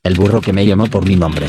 El burro que me llamó por mi nombre.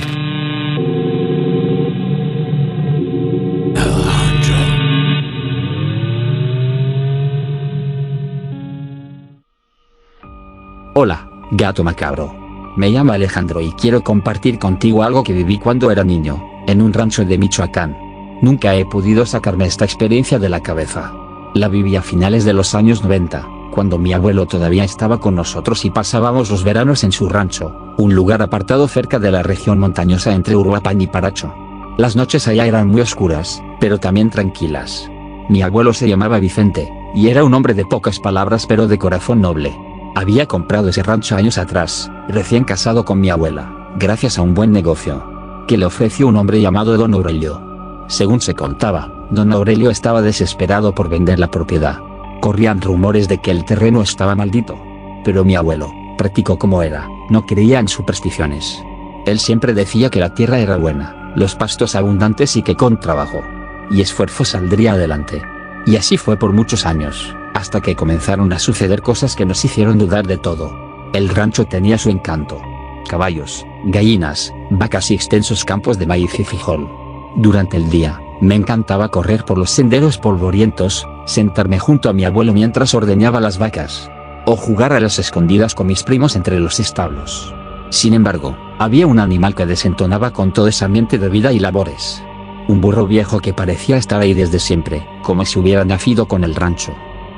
Hola, gato macabro. Me llamo Alejandro y quiero compartir contigo algo que viví cuando era niño, en un rancho de Michoacán. Nunca he podido sacarme esta experiencia de la cabeza. La viví a finales de los años 90, cuando mi abuelo todavía estaba con nosotros y pasábamos los veranos en su rancho, un lugar apartado cerca de la región montañosa entre Uruapan y Paracho. Las noches allá eran muy oscuras, pero también tranquilas. Mi abuelo se llamaba Vicente, y era un hombre de pocas palabras pero de corazón noble. Había comprado ese rancho años atrás, recién casado con mi abuela, gracias a un buen negocio que le ofreció un hombre llamado Don Aurelio. Según se contaba, Don Aurelio estaba desesperado por vender la propiedad. Corrían rumores de que el terreno estaba maldito. Pero mi abuelo, práctico como era, no creía en supersticiones. Él siempre decía que la tierra era buena, los pastos abundantes y que con trabajo y esfuerzo saldría adelante. Y así fue por muchos años, hasta que comenzaron a suceder cosas que nos hicieron dudar de todo. El rancho tenía su encanto. Caballos, gallinas, vacas y extensos campos de maíz y frijol. Durante el día, me encantaba correr por los senderos polvorientos, sentarme junto a mi abuelo mientras ordeñaba las vacas, o jugar a las escondidas con mis primos entre los establos. Sin embargo, había un animal que desentonaba con todo ese ambiente de vida y labores. Un burro viejo que parecía estar ahí desde siempre, como si hubiera nacido con el rancho.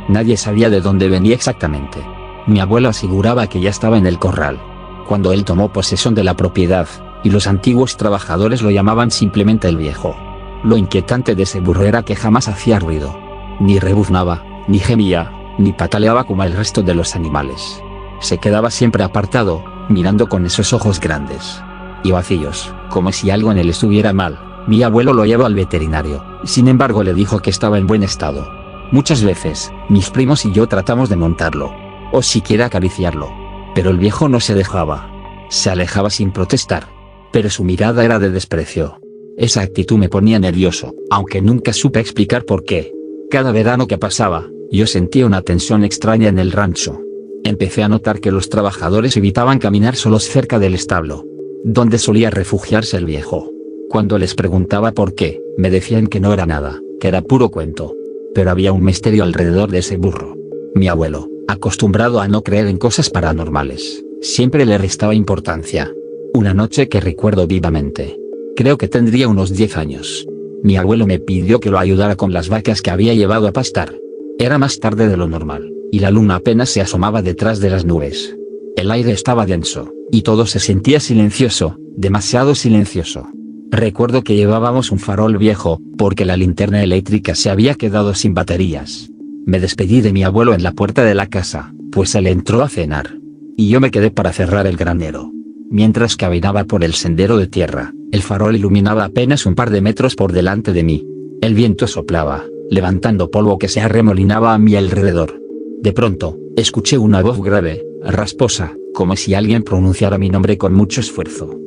Nadie sabía de dónde venía exactamente. Mi abuelo aseguraba que ya estaba en el corral cuando él tomó posesión de la propiedad, y los antiguos trabajadores lo llamaban simplemente el viejo. Lo inquietante de ese burro era que jamás hacía ruido. Ni rebuznaba, ni gemía, ni pataleaba como el resto de los animales. Se quedaba siempre apartado, mirando con esos ojos grandes y vacíos, como si algo en él estuviera mal. Mi abuelo lo llevó al veterinario, sin embargo le dijo que estaba en buen estado. Muchas veces, mis primos y yo tratamos de montarlo, o siquiera acariciarlo, pero el viejo no se dejaba. Se alejaba sin protestar, pero su mirada era de desprecio. Esa actitud me ponía nervioso, aunque nunca supe explicar por qué. Cada verano que pasaba, yo sentía una tensión extraña en el rancho. Empecé a notar que los trabajadores evitaban caminar solos cerca del establo, donde solía refugiarse el viejo. Cuando les preguntaba por qué, me decían que no era nada, que era puro cuento. Pero había un misterio alrededor de ese burro. Mi abuelo, acostumbrado a no creer en cosas paranormales, siempre le restaba importancia. Una noche que recuerdo vivamente. Creo que tendría unos 10 años. Mi abuelo me pidió que lo ayudara con las vacas que había llevado a pastar. Era más tarde de lo normal, y la luna apenas se asomaba detrás de las nubes. El aire estaba denso, y todo se sentía silencioso, demasiado silencioso. Recuerdo que llevábamos un farol viejo, porque la linterna eléctrica se había quedado sin baterías. Me despedí de mi abuelo en la puerta de la casa, pues él entró a cenar. Y yo me quedé para cerrar el granero. Mientras caminaba por el sendero de tierra, el farol iluminaba apenas un par de metros por delante de mí. El viento soplaba, levantando polvo que se arremolinaba a mi alrededor. De pronto, escuché una voz grave, rasposa, como si alguien pronunciara mi nombre con mucho esfuerzo.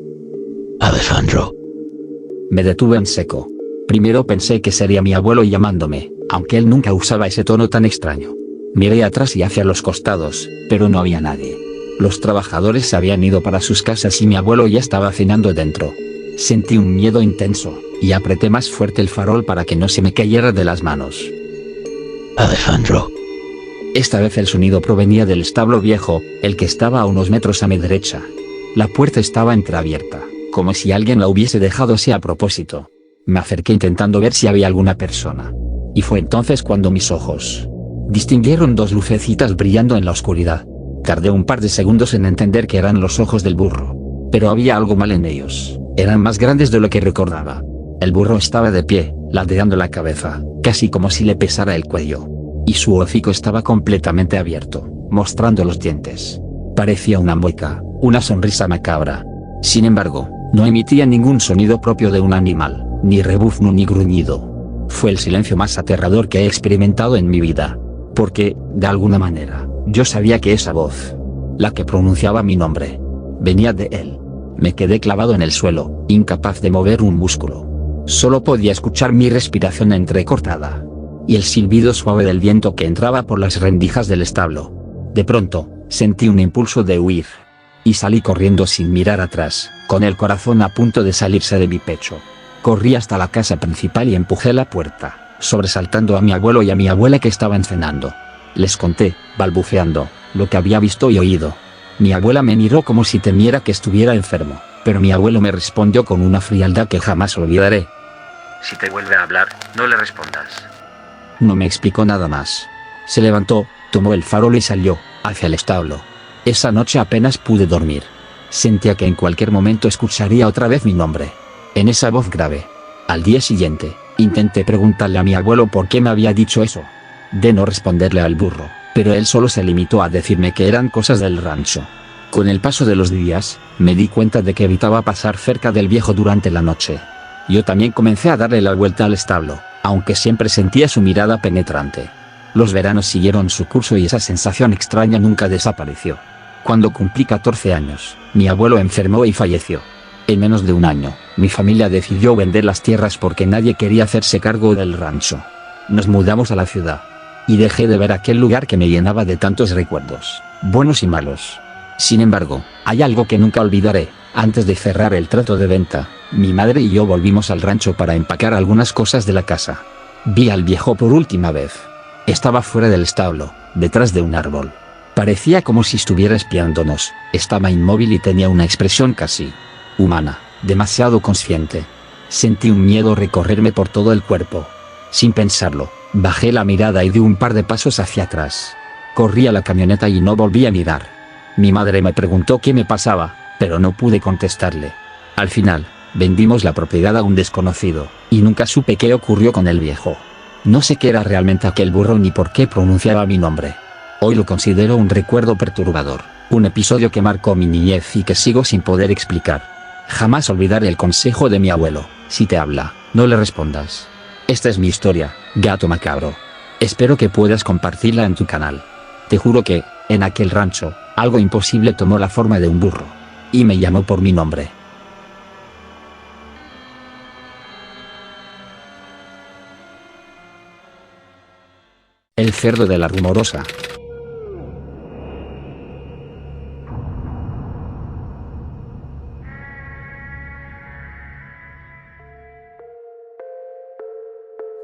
Alejandro. Me detuve en seco. Primero pensé que sería mi abuelo llamándome, aunque él nunca usaba ese tono tan extraño. Miré atrás y hacia los costados, pero no había nadie. Los trabajadores se habían ido para sus casas y mi abuelo ya estaba cenando dentro. Sentí un miedo intenso, y apreté más fuerte el farol para que no se me cayera de las manos. Alejandro. Esta vez el sonido provenía del establo viejo, el que estaba a unos metros a mi derecha. La puerta estaba entreabierta, como si alguien la hubiese dejado así a propósito. Me acerqué intentando ver si había alguna persona. Y fue entonces cuando mis ojos distinguieron dos lucecitas brillando en la oscuridad. Tardé un par de segundos en entender que eran los ojos del burro. Pero había algo mal en ellos. Eran más grandes de lo que recordaba. El burro estaba de pie, ladeando la cabeza, casi como si le pesara el cuello. Y su hocico estaba completamente abierto, mostrando los dientes. Parecía una mueca, una sonrisa macabra. Sin embargo, no emitía ningún sonido propio de un animal, ni rebuzno ni gruñido. Fue el silencio más aterrador que he experimentado en mi vida. Porque, de alguna manera, yo sabía que esa voz, la que pronunciaba mi nombre, venía de él. Me quedé clavado en el suelo, incapaz de mover un músculo. Solo podía escuchar mi respiración entrecortada y el silbido suave del viento que entraba por las rendijas del establo. De pronto, sentí un impulso de huir. y salí corriendo sin mirar atrás, con el corazón a punto de salirse de mi pecho. Corrí hasta la casa principal y empujé la puerta, sobresaltando a mi abuelo y a mi abuela que estaban cenando. Les conté, balbuceando, lo que había visto y oído. Mi abuela me miró como si temiera que estuviera enfermo, pero mi abuelo me respondió con una frialdad que jamás olvidaré. Si te vuelve a hablar, no le respondas. No me explicó nada más. Se levantó, tomó el farol y salió, hacia el establo. Esa noche apenas pude dormir. Sentía que en cualquier momento escucharía otra vez mi nombre. En esa voz grave. Al día siguiente, intenté preguntarle a mi abuelo por qué me había dicho eso. De no responderle al burro, pero él solo se limitó a decirme que eran cosas del rancho. Con el paso de los días, me di cuenta de que evitaba pasar cerca del viejo durante la noche. Yo también comencé a darle la vuelta al establo, aunque siempre sentía su mirada penetrante. Los veranos siguieron su curso y esa sensación extraña nunca desapareció. Cuando cumplí 14 años, mi abuelo enfermó y falleció. En menos de un año, mi familia decidió vender las tierras porque nadie quería hacerse cargo del rancho. Nos mudamos a la ciudad. Y dejé de ver aquel lugar que me llenaba de tantos recuerdos, buenos y malos. Sin embargo, hay algo que nunca olvidaré. Antes de cerrar el trato de venta, mi madre y yo volvimos al rancho para empacar algunas cosas de la casa. Vi al viejo por última vez. Estaba fuera del establo, detrás de un árbol. Parecía como si estuviera espiándonos. Estaba inmóvil y tenía una expresión casi humana, demasiado consciente. Sentí un miedo recorrerme por todo el cuerpo. Sin pensarlo, bajé la mirada y di un par de pasos hacia atrás. Corrí a la camioneta y no volví a mirar. Mi madre me preguntó qué me pasaba, pero no pude contestarle. Al final, vendimos la propiedad a un desconocido, y nunca supe qué ocurrió con el viejo. No sé qué era realmente aquel burro ni por qué pronunciaba mi nombre. Hoy lo considero un recuerdo perturbador, un episodio que marcó mi niñez y que sigo sin poder explicar. Jamás olvidaré el consejo de mi abuelo: si te habla, no le respondas. Esta es mi historia, gato macabro. Espero que puedas compartirla en tu canal. Te juro que, en aquel rancho, algo imposible tomó la forma de un burro. Y me llamó por mi nombre. El cerdo de la Rumorosa.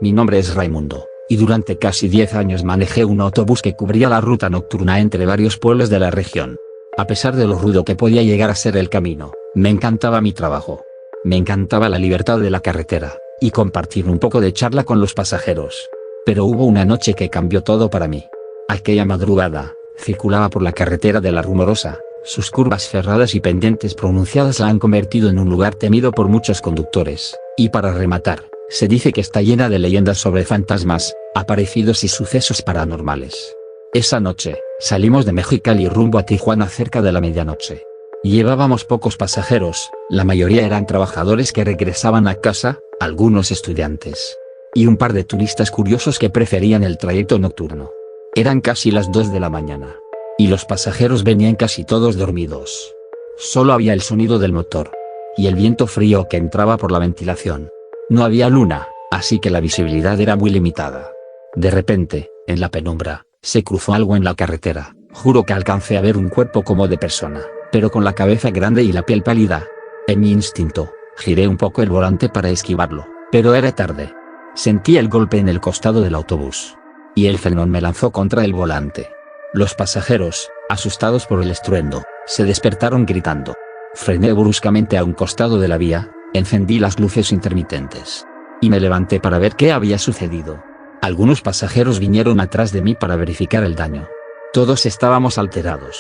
Mi nombre es Raimundo, y durante casi 10 años manejé un autobús que cubría la ruta nocturna entre varios pueblos de la región. A pesar de lo rudo que podía llegar a ser el camino, me encantaba mi trabajo. Me encantaba la libertad de la carretera, y compartir un poco de charla con los pasajeros. Pero hubo una noche que cambió todo para mí. Aquella madrugada, circulaba por la carretera de la Rumorosa. Sus curvas cerradas y pendientes pronunciadas la han convertido en un lugar temido por muchos conductores, y para rematar, se dice que está llena de leyendas sobre fantasmas, aparecidos y sucesos paranormales. Esa noche, salimos de Mexicali rumbo a Tijuana cerca de la medianoche. Llevábamos pocos pasajeros, la mayoría eran trabajadores que regresaban a casa, algunos estudiantes. Y un par de turistas curiosos que preferían el trayecto nocturno. Eran casi las 2 de la mañana. Y los pasajeros venían casi todos dormidos. Solo había el sonido del motor. Y el viento frío que entraba por la ventilación. No había luna, así que la visibilidad era muy limitada. De repente, en la penumbra, se cruzó algo en la carretera. Juro que alcancé a ver un cuerpo como de persona, pero con la cabeza grande y la piel pálida. En mi instinto, giré un poco el volante para esquivarlo, pero era tarde. Sentí el golpe en el costado del autobús. Y el frenón me lanzó contra el volante. Los pasajeros, asustados por el estruendo, se despertaron gritando. Frené bruscamente a un costado de la vía, encendí las luces intermitentes. Y me levanté para ver qué había sucedido. Algunos pasajeros vinieron atrás de mí para verificar el daño. Todos estábamos alterados.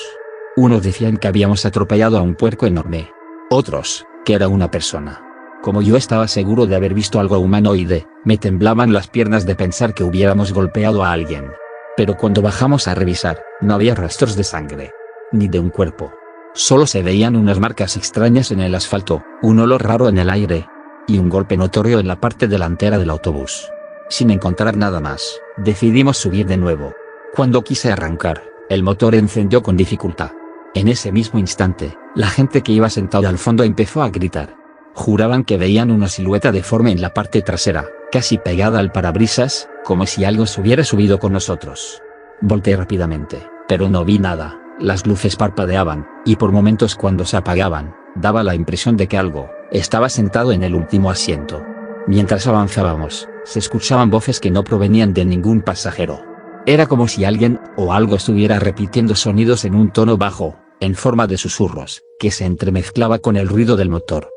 Unos decían que habíamos atropellado a un puerco enorme. Otros, que era una persona. Como yo estaba seguro de haber visto algo humanoide, me temblaban las piernas de pensar que hubiéramos golpeado a alguien. Pero cuando bajamos a revisar, no había rastros de sangre. Ni de un cuerpo. Solo se veían unas marcas extrañas en el asfalto, un olor raro en el aire. Y un golpe notorio en la parte delantera del autobús. Sin encontrar nada más, decidimos subir de nuevo. Cuando quise arrancar, el motor encendió con dificultad. En ese mismo instante, la gente que iba sentada al fondo empezó a gritar. Juraban que veían una silueta deforme en la parte trasera, casi pegada al parabrisas, como si algo se hubiera subido con nosotros. Volteé rápidamente, pero no vi nada. Las luces parpadeaban, y por momentos cuando se apagaban, daba la impresión de que algo estaba sentado en el último asiento. Mientras avanzábamos, se escuchaban voces que no provenían de ningún pasajero. Era como si alguien o algo estuviera repitiendo sonidos en un tono bajo, en forma de susurros, que se entremezclaba con el ruido del motor.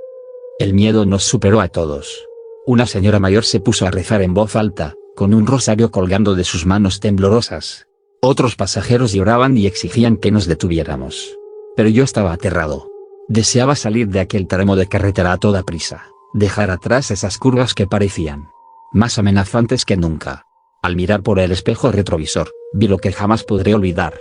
El miedo nos superó a todos. Una señora mayor se puso a rezar en voz alta, con un rosario colgando de sus manos temblorosas. Otros pasajeros lloraban y exigían que nos detuviéramos. Pero yo estaba aterrado. Deseaba salir de aquel tramo de carretera a toda prisa, dejar atrás esas curvas que parecían más amenazantes que nunca. Al mirar por el espejo retrovisor, vi lo que jamás podré olvidar.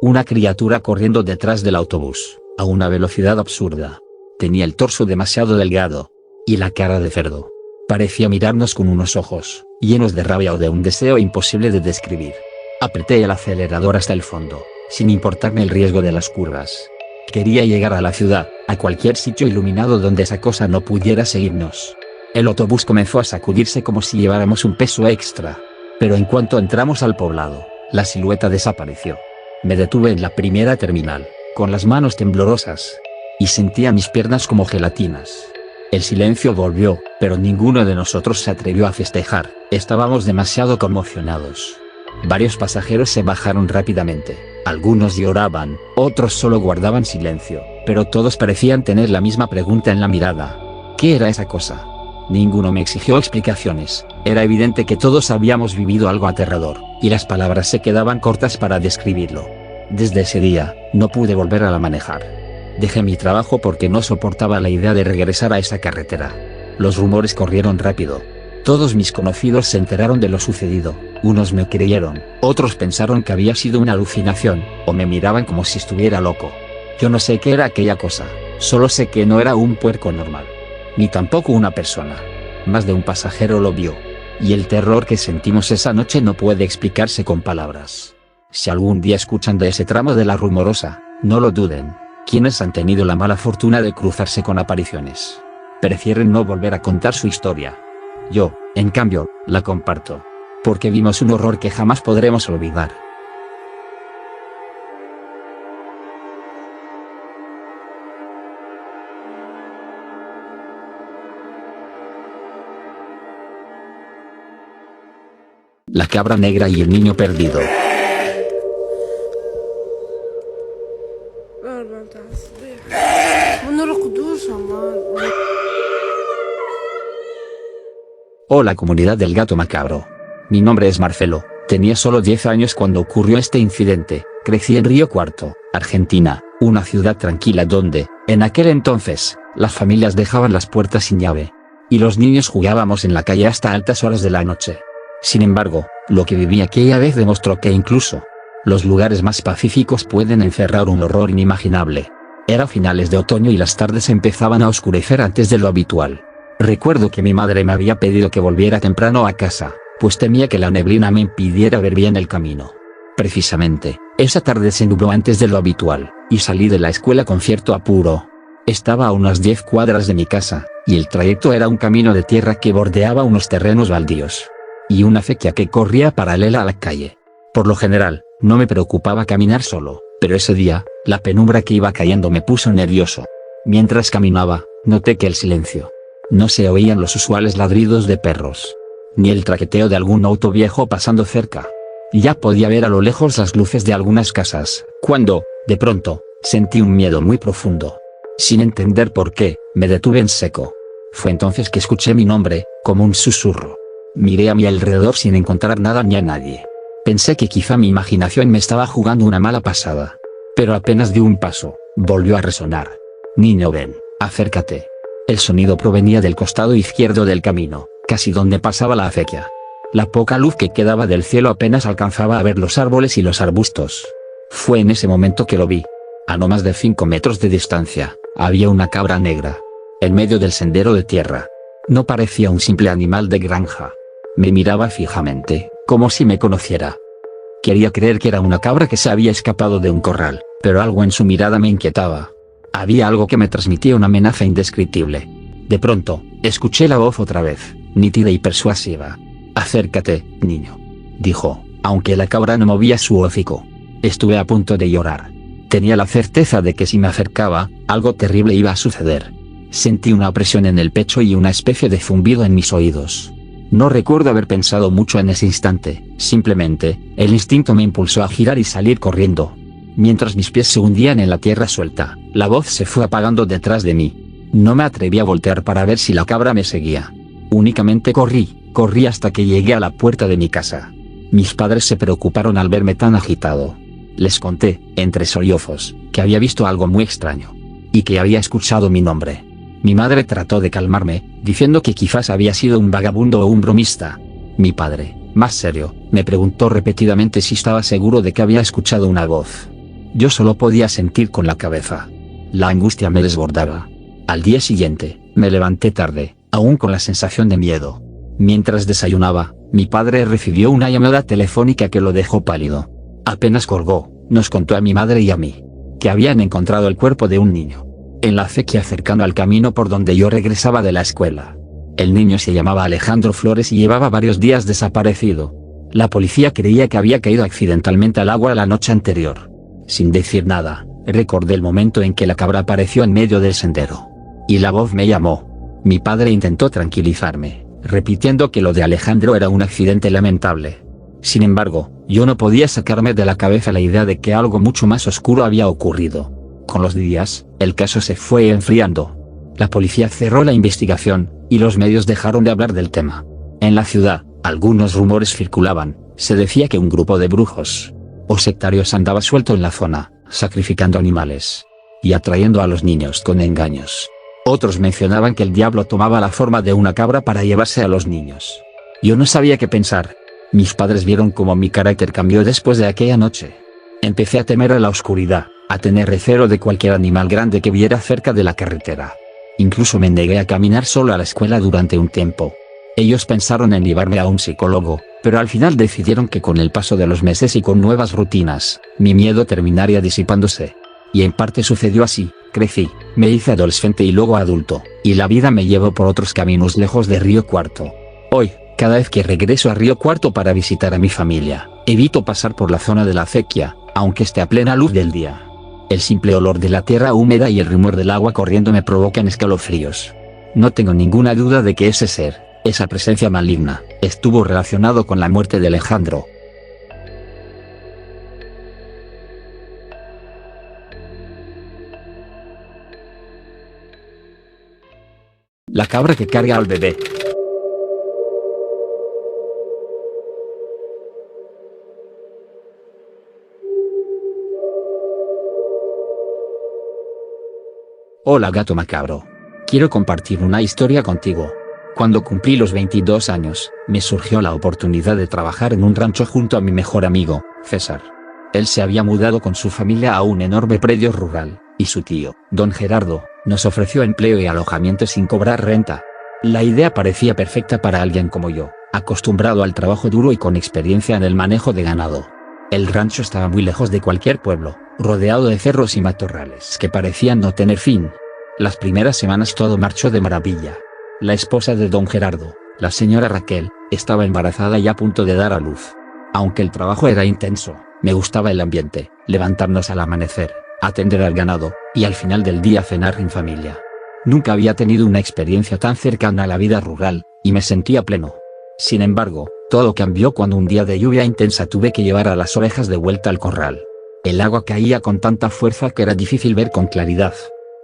Una criatura corriendo detrás del autobús, a una velocidad absurda. Tenía el torso demasiado delgado, y la cara de cerdo. Parecía mirarnos con unos ojos, llenos de rabia o de un deseo imposible de describir. Apreté el acelerador hasta el fondo, sin importarme el riesgo de las curvas. Quería llegar a la ciudad, a cualquier sitio iluminado donde esa cosa no pudiera seguirnos. El autobús comenzó a sacudirse como si lleváramos un peso extra. Pero en cuanto entramos al poblado, la silueta desapareció. Me detuve en la primera terminal, con las manos temblorosas, y sentía mis piernas como gelatinas. El silencio volvió, pero ninguno de nosotros se atrevió a festejar, estábamos demasiado conmocionados. Varios pasajeros se bajaron rápidamente, algunos lloraban, otros solo guardaban silencio, pero todos parecían tener la misma pregunta en la mirada. ¿Qué era esa cosa? Ninguno me exigió explicaciones, era evidente que todos habíamos vivido algo aterrador, y las palabras se quedaban cortas para describirlo. Desde ese día, no pude volver a manejar. Dejé mi trabajo porque no soportaba la idea de regresar a esa carretera. Los rumores corrieron rápido. Todos mis conocidos se enteraron de lo sucedido, unos me creyeron, otros pensaron que había sido una alucinación, o me miraban como si estuviera loco. Yo no sé qué era aquella cosa, solo sé que no era un puerco normal. Ni tampoco una persona. Más de un pasajero lo vio. Y el terror que sentimos esa noche no puede explicarse con palabras. Si algún día escuchan de ese tramo de la Rumorosa, no lo duden. Quienes han tenido la mala fortuna de cruzarse con apariciones prefieren no volver a contar su historia. Yo, en cambio, la comparto. Porque vimos un horror que jamás podremos olvidar. La cabra negra y el niño perdido. Hola comunidad del gato macabro. Mi nombre es Marcelo, tenía solo 10 años cuando ocurrió este incidente. Crecí en Río Cuarto, Argentina, una ciudad tranquila donde, en aquel entonces, las familias dejaban las puertas sin llave. Y los niños jugábamos en la calle hasta altas horas de la noche. Sin embargo, lo que viví aquella vez demostró que incluso los lugares más pacíficos pueden encerrar un horror inimaginable. Era finales de otoño y las tardes empezaban a oscurecer antes de lo habitual. Recuerdo que mi madre me había pedido que volviera temprano a casa, pues temía que la neblina me impidiera ver bien el camino. Precisamente, esa tarde se nubló antes de lo habitual, y salí de la escuela con cierto apuro. Estaba a unas 10 cuadras de mi casa, y el trayecto era un camino de tierra que bordeaba unos terrenos baldíos y una acequia que corría paralela a la calle. Por lo general, no me preocupaba caminar solo, pero ese día, la penumbra que iba cayendo me puso nervioso. Mientras caminaba, noté que el silencio. No se oían los usuales ladridos de perros, ni el traqueteo de algún auto viejo pasando cerca. Ya podía ver a lo lejos las luces de algunas casas, cuando, de pronto, sentí un miedo muy profundo. Sin entender por qué, me detuve en seco. Fue entonces que escuché mi nombre, como un susurro. Miré a mi alrededor sin encontrar nada ni a nadie. Pensé que quizá mi imaginación me estaba jugando una mala pasada. Pero apenas di un paso, volvió a resonar. Niño, ven, acércate. El sonido provenía del costado izquierdo del camino, casi donde pasaba la acequia. La poca luz que quedaba del cielo apenas alcanzaba a ver los árboles y los arbustos. Fue en ese momento que lo vi. A no más de 5 metros de distancia, había una cabra negra. En medio del sendero de tierra. No parecía un simple animal de granja. Me miraba fijamente, como si me conociera. Quería creer que era una cabra que se había escapado de un corral, pero algo en su mirada me inquietaba. Había algo que me transmitía una amenaza indescriptible. De pronto, escuché la voz otra vez, nítida y persuasiva. Acércate, niño, dijo, aunque la cabra no movía su hocico. Estuve a punto de llorar. Tenía la certeza de que si me acercaba, algo terrible iba a suceder. Sentí una presión en el pecho y una especie de zumbido en mis oídos. No recuerdo haber pensado mucho en ese instante, simplemente, el instinto me impulsó a girar y salir corriendo. Mientras mis pies se hundían en la tierra suelta, la voz se fue apagando detrás de mí. No me atreví a voltear para ver si la cabra me seguía. Únicamente corrí hasta que llegué a la puerta de mi casa. Mis padres se preocuparon al verme tan agitado. Les conté, entre sollozos, que había visto algo muy extraño. Y que había escuchado mi nombre. Mi madre trató de calmarme, diciendo que quizás había sido un vagabundo o un bromista. Mi padre, más serio, me preguntó repetidamente si estaba seguro de que había escuchado una voz. Yo solo podía sentir con la cabeza. La angustia me desbordaba. Al día siguiente, me levanté tarde, aún con la sensación de miedo. Mientras desayunaba, mi padre recibió una llamada telefónica que lo dejó pálido. Apenas colgó, nos contó a mi madre y a mí que habían encontrado el cuerpo de un niño en la acequia cercano al camino por donde yo regresaba de la escuela. El niño se llamaba Alejandro Flores y llevaba varios días desaparecido. La policía creía que había caído accidentalmente al agua la noche anterior. Sin decir nada, recordé el momento en que la cabra apareció en medio del sendero. Y la voz me llamó. Mi padre intentó tranquilizarme, repitiendo que lo de Alejandro era un accidente lamentable. Sin embargo, yo no podía sacarme de la cabeza la idea de que algo mucho más oscuro había ocurrido. Con los días, el caso se fue enfriando. La policía cerró la investigación, y los medios dejaron de hablar del tema. En la ciudad, algunos rumores circulaban. Se decía que un grupo de brujos o sectarios andaba suelto en la zona, sacrificando animales y atrayendo a los niños con engaños. Otros mencionaban que el diablo tomaba la forma de una cabra para llevarse a los niños. Yo no sabía qué pensar. Mis padres vieron cómo mi carácter cambió después de aquella noche. Empecé a temer a la oscuridad, a tener recelo de cualquier animal grande que viera cerca de la carretera. Incluso me negué a caminar solo a la escuela durante un tiempo. Ellos pensaron en llevarme a un psicólogo, pero al final decidieron que con el paso de los meses y con nuevas rutinas, mi miedo terminaría disipándose. Y en parte sucedió así. Crecí, me hice adolescente y luego adulto, y la vida me llevó por otros caminos lejos de Río Cuarto. Hoy, cada vez que regreso a Río Cuarto para visitar a mi familia, evito pasar por la zona de la acequia, aunque esté a plena luz del día. El simple olor de la tierra húmeda y el rumor del agua corriendo me provocan escalofríos. No tengo ninguna duda de que ese ser, esa presencia maligna, estuvo relacionado con la muerte de Alejandro. La cabra que carga al bebé. Hola gato macabro. Quiero compartir una historia contigo. Cuando cumplí los 22 años, me surgió la oportunidad de trabajar en un rancho junto a mi mejor amigo, César. Él se había mudado con su familia a un enorme predio rural, y su tío, don Gerardo, nos ofreció empleo y alojamiento sin cobrar renta. La idea parecía perfecta para alguien como yo, acostumbrado al trabajo duro y con experiencia en el manejo de ganado. El rancho estaba muy lejos de cualquier pueblo, rodeado de cerros y matorrales que parecían no tener fin. Las primeras semanas todo marchó de maravilla. La esposa de don Gerardo, la señora Raquel, estaba embarazada y a punto de dar a luz. Aunque el trabajo era intenso, me gustaba el ambiente, levantarnos al amanecer, atender al ganado, y al final del día cenar en familia. Nunca había tenido una experiencia tan cercana a la vida rural, y me sentía pleno. Sin embargo, todo cambió cuando un día de lluvia intensa tuve que llevar a las ovejas de vuelta al corral. El agua caía con tanta fuerza que era difícil ver con claridad.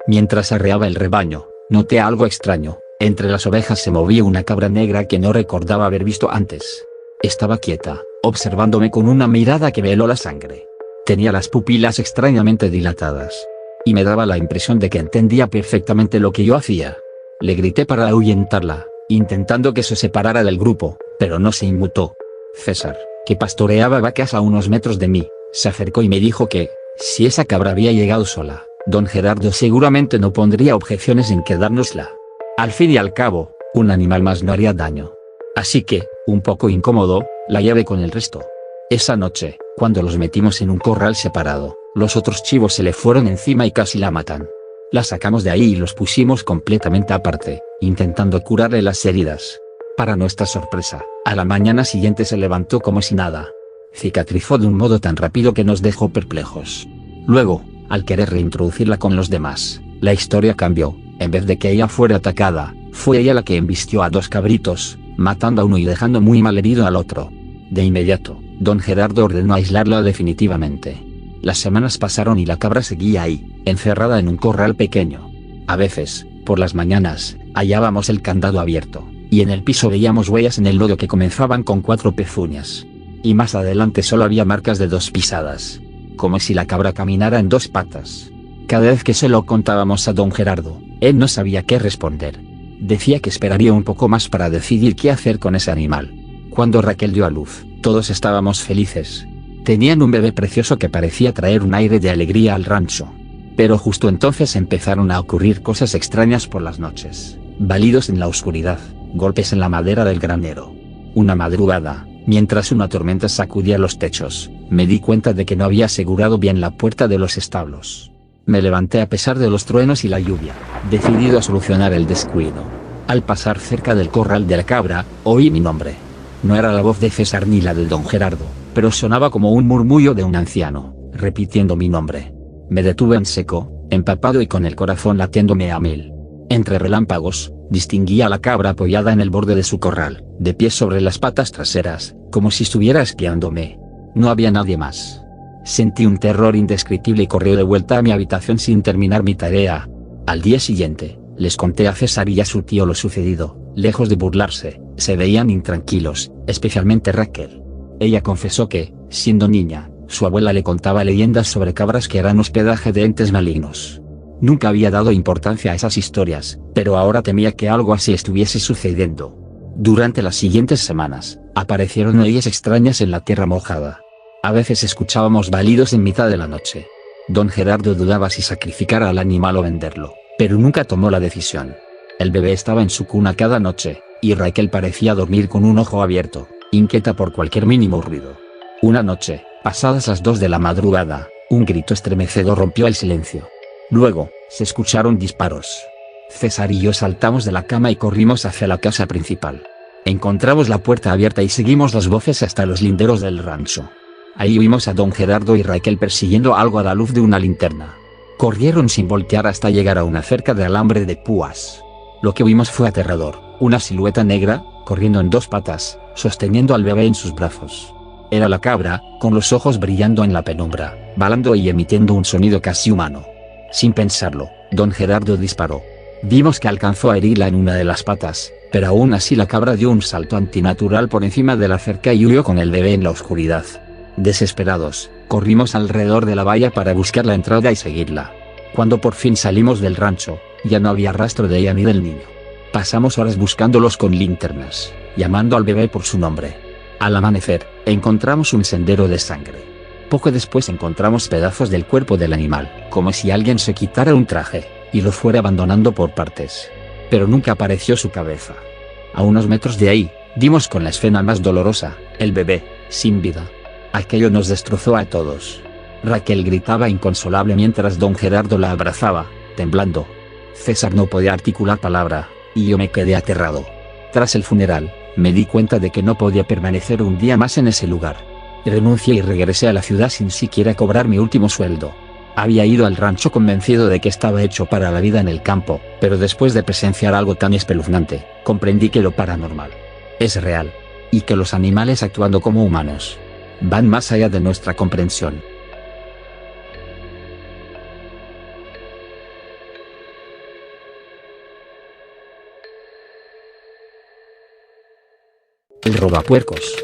Mientras arreaba el rebaño, noté algo extraño. Entre las ovejas se movía una cabra negra que no recordaba haber visto antes. Estaba quieta, observándome con una mirada que me heló la sangre. Tenía las pupilas extrañamente dilatadas. Y me daba la impresión de que entendía perfectamente lo que yo hacía. Le grité para ahuyentarla, intentando que se separara del grupo, pero no se inmutó. César, que pastoreaba vacas a unos metros de mí, se acercó y me dijo que, si esa cabra había llegado sola, don Gerardo seguramente no pondría objeciones en quedárnosla. Al fin y al cabo, un animal más no haría daño. Así que, un poco incómodo, la llevé con el resto. Esa noche, cuando los metimos en un corral separado, los otros chivos se le fueron encima y casi la matan. La sacamos de ahí y los pusimos completamente aparte, intentando curarle las heridas. Para nuestra sorpresa, a la mañana siguiente se levantó como si nada. Cicatrizó de un modo tan rápido que nos dejó perplejos. Luego, Al querer reintroducirla con los demás, la historia cambió. En vez de que ella fuera atacada, fue ella la que embistió a 2 cabritos, matando a uno y dejando muy mal herido al otro. De inmediato, don Gerardo ordenó aislarla definitivamente. Las semanas pasaron y la cabra seguía ahí, encerrada en un corral pequeño. A veces, por las mañanas, hallábamos el candado abierto, y en el piso veíamos huellas en el lodo que comenzaban con 4 pezuñas. Y más adelante solo había marcas de 2 pisadas. Como si la cabra caminara en 2 patas. Cada vez que se lo contábamos a don Gerardo, él no sabía qué responder. Decía que esperaría un poco más para decidir qué hacer con ese animal. Cuando Raquel dio a luz, todos estábamos felices. Tenían un bebé precioso que parecía traer un aire de alegría al rancho. Pero justo entonces empezaron a ocurrir cosas extrañas por las noches. Balidos en la oscuridad, golpes en la madera del granero. Una madrugada, mientras una tormenta sacudía los techos, me di cuenta de que no había asegurado bien la puerta de los establos. Me levanté a pesar de los truenos y la lluvia, decidido a solucionar el descuido. Al pasar cerca del corral de la cabra, oí mi nombre. No era la voz de César ni la de don Gerardo, pero sonaba como un murmullo de un anciano, repitiendo mi nombre. Me detuve en seco, empapado y con el corazón latiéndome a 1000. Entre relámpagos, distinguí a la cabra apoyada en el borde de su corral, de pie sobre las patas traseras, como si estuviera espiándome. No había nadie más. Sentí un terror indescriptible y corrí de vuelta a mi habitación sin terminar mi tarea. Al día siguiente, les conté a César y a su tío lo sucedido. Lejos de burlarse, se veían intranquilos, especialmente Raquel. Ella confesó que, siendo niña, su abuela le contaba leyendas sobre cabras que eran hospedaje de entes malignos. Nunca había dado importancia a esas historias, pero ahora temía que algo así estuviese sucediendo. Durante las siguientes semanas, aparecieron huellas extrañas en la tierra mojada. A veces escuchábamos balidos en mitad de la noche. Don Gerardo dudaba si sacrificar al animal o venderlo, pero nunca tomó la decisión. El bebé estaba en su cuna cada noche, y Raquel parecía dormir con un ojo abierto, inquieta por cualquier mínimo ruido. Una noche, pasadas las 2 de la madrugada, un grito estremecedor rompió el silencio. Luego, se escucharon disparos. César y yo saltamos de la cama y corrimos hacia la casa principal. Encontramos la puerta abierta y seguimos las voces hasta los linderos del rancho. Ahí vimos a don Gerardo y Raquel persiguiendo algo a la luz de una linterna. Corrieron sin voltear hasta llegar a una cerca de alambre de púas. Lo que vimos fue aterrador, una silueta negra, corriendo en 2 patas, sosteniendo al bebé en sus brazos. Era la cabra, con los ojos brillando en la penumbra, balando y emitiendo un sonido casi humano. Sin pensarlo, don Gerardo disparó. Vimos que alcanzó a herirla en una de las patas, pero aún así la cabra dio un salto antinatural por encima de la cerca y huyó con el bebé en la oscuridad. Desesperados, corrimos alrededor de la valla para buscar la entrada y seguirla. Cuando por fin salimos del rancho, ya no había rastro de ella ni del niño. Pasamos horas buscándolos con linternas, llamando al bebé por su nombre. Al amanecer, encontramos un sendero de sangre. Poco después encontramos pedazos del cuerpo del animal, como si alguien se quitara un traje, y lo fuera abandonando por partes. Pero nunca apareció su cabeza. A unos metros de ahí, dimos con la escena más dolorosa, el bebé, sin vida. Aquello nos destrozó a todos. Raquel gritaba inconsolable mientras don Gerardo la abrazaba, temblando. César no podía articular palabra, y yo me quedé aterrado. Tras el funeral, me di cuenta de que no podía permanecer un día más en ese lugar. Renuncié y regresé a la ciudad sin siquiera cobrar mi último sueldo. Había ido al rancho convencido de que estaba hecho para la vida en el campo, pero después de presenciar algo tan espeluznante, comprendí que lo paranormal es real, y que los animales actuando como humanos van más allá de nuestra comprensión. El robapuercos.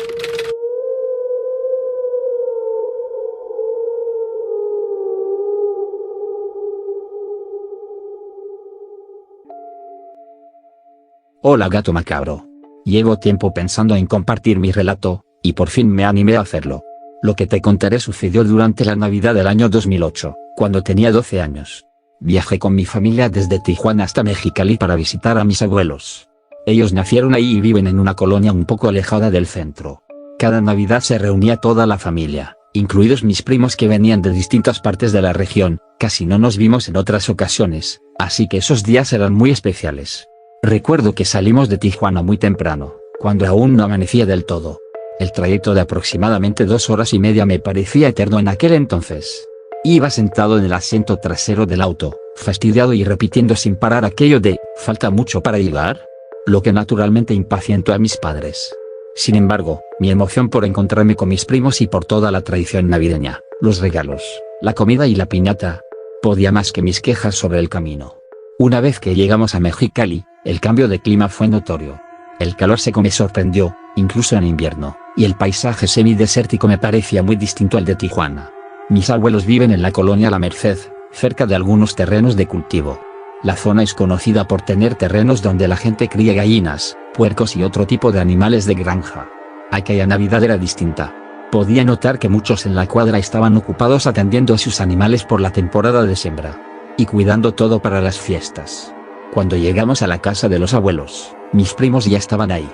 Hola gato macabro. Llevo tiempo pensando en compartir mi relato, y por fin me animé a hacerlo. Lo que te contaré sucedió durante la Navidad del año 2008, cuando tenía 12 años. Viajé con mi familia desde Tijuana hasta Mexicali para visitar a mis abuelos. Ellos nacieron ahí y viven en una colonia un poco alejada del centro. Cada Navidad se reunía toda la familia, incluidos mis primos que venían de distintas partes de la región. Casi no nos vimos en otras ocasiones, así que esos días eran muy especiales. Recuerdo que salimos de Tijuana muy temprano, cuando aún no amanecía del todo. El trayecto de aproximadamente 2 horas y media me parecía eterno en aquel entonces. Iba sentado en el asiento trasero del auto, fastidiado y repitiendo sin parar aquello de, ¿falta mucho para llegar? Lo que naturalmente impacientó a mis padres. Sin embargo, mi emoción por encontrarme con mis primos y por toda la tradición navideña, los regalos, la comida y la piñata, podía más que mis quejas sobre el camino. Una vez que llegamos a Mexicali, el cambio de clima fue notorio. El calor seco me sorprendió, incluso en invierno, y el paisaje semidesértico me parecía muy distinto al de Tijuana. Mis abuelos viven en la colonia La Merced, cerca de algunos terrenos de cultivo. La zona es conocida por tener terrenos donde la gente cría gallinas, puercos y otro tipo de animales de granja. Aquella Navidad era distinta. Podía notar que muchos en la cuadra estaban ocupados atendiendo a sus animales por la temporada de siembra y cuidando todo para las fiestas. Cuando llegamos a la casa de los abuelos, mis primos ya estaban ahí.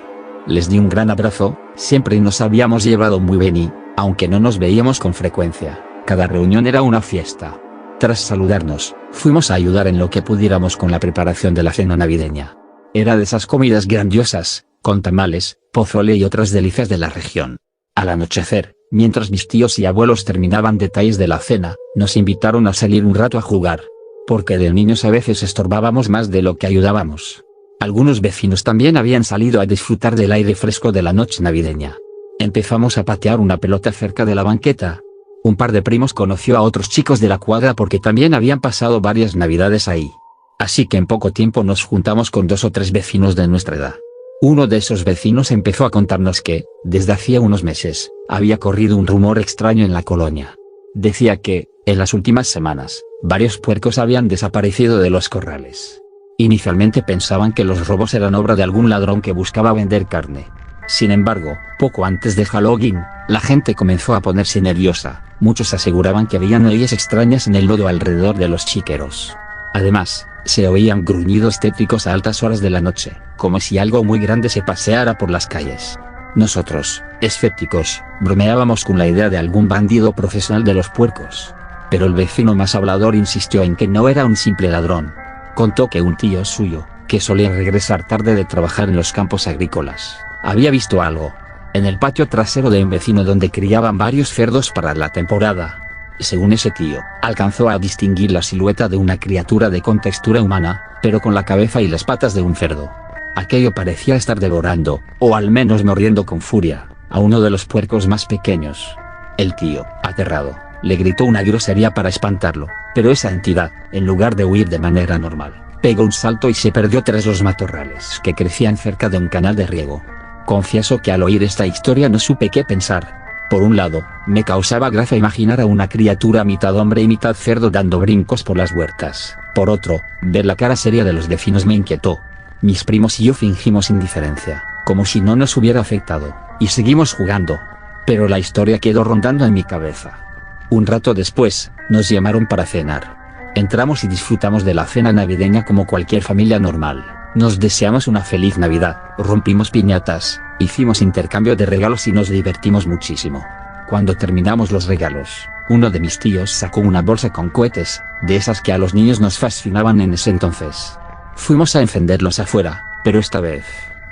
Les di un gran abrazo, siempre nos habíamos llevado muy bien y, aunque no nos veíamos con frecuencia, cada reunión era una fiesta. Tras saludarnos, fuimos a ayudar en lo que pudiéramos con la preparación de la cena navideña. Era de esas comidas grandiosas, con tamales, pozole y otras delicias de la región. Al anochecer, mientras mis tíos y abuelos terminaban detalles de la cena, nos invitaron a salir un rato a jugar. Porque de niños a veces estorbábamos más de lo que ayudábamos. Algunos vecinos también habían salido a disfrutar del aire fresco de la noche navideña. Empezamos a patear una pelota cerca de la banqueta. Un par de primos conoció a otros chicos de la cuadra porque también habían pasado varias navidades ahí. Así que en poco tiempo nos juntamos con 2 o 3 vecinos de nuestra edad. Uno de esos vecinos empezó a contarnos que, desde hacía unos meses, había corrido un rumor extraño en la colonia. Decía que, en las últimas semanas, varios puercos habían desaparecido de los corrales. Inicialmente pensaban que los robos eran obra de algún ladrón que buscaba vender carne. Sin embargo, poco antes de Halloween, la gente comenzó a ponerse nerviosa. Muchos aseguraban que veían huellas extrañas en el lodo alrededor de los chiqueros. Además, se oían gruñidos tétricos a altas horas de la noche, como si algo muy grande se paseara por las calles. Nosotros, escépticos, bromeábamos con la idea de algún bandido profesional de los puercos. Pero el vecino más hablador insistió en que no era un simple ladrón. Contó que un tío suyo, que solía regresar tarde de trabajar en los campos agrícolas, había visto algo en el patio trasero de un vecino donde criaban varios cerdos para la temporada. Según ese tío, alcanzó a distinguir la silueta de una criatura de contextura humana, pero con la cabeza y las patas de un cerdo. Aquello parecía estar devorando, o al menos mordiendo con furia, a uno de los puercos más pequeños. El tío, aterrado, le gritó una grosería para espantarlo, pero esa entidad, en lugar de huir de manera normal, pegó un salto y se perdió tras los matorrales que crecían cerca de un canal de riego. Confieso que al oír esta historia no supe qué pensar. Por un lado, me causaba gracia imaginar a una criatura mitad hombre y mitad cerdo dando brincos por las huertas. Por otro, ver la cara seria de los vecinos me inquietó. Mis primos y yo fingimos indiferencia, como si no nos hubiera afectado, y seguimos jugando. Pero la historia quedó rondando en mi cabeza. Un rato después, nos llamaron para cenar. Entramos y disfrutamos de la cena navideña como cualquier familia normal. Nos deseamos una feliz Navidad, rompimos piñatas, hicimos intercambio de regalos y nos divertimos muchísimo. Cuando terminamos los regalos, uno de mis tíos sacó una bolsa con cohetes, de esas que a los niños nos fascinaban en ese entonces. Fuimos a encenderlos afuera, pero esta vez,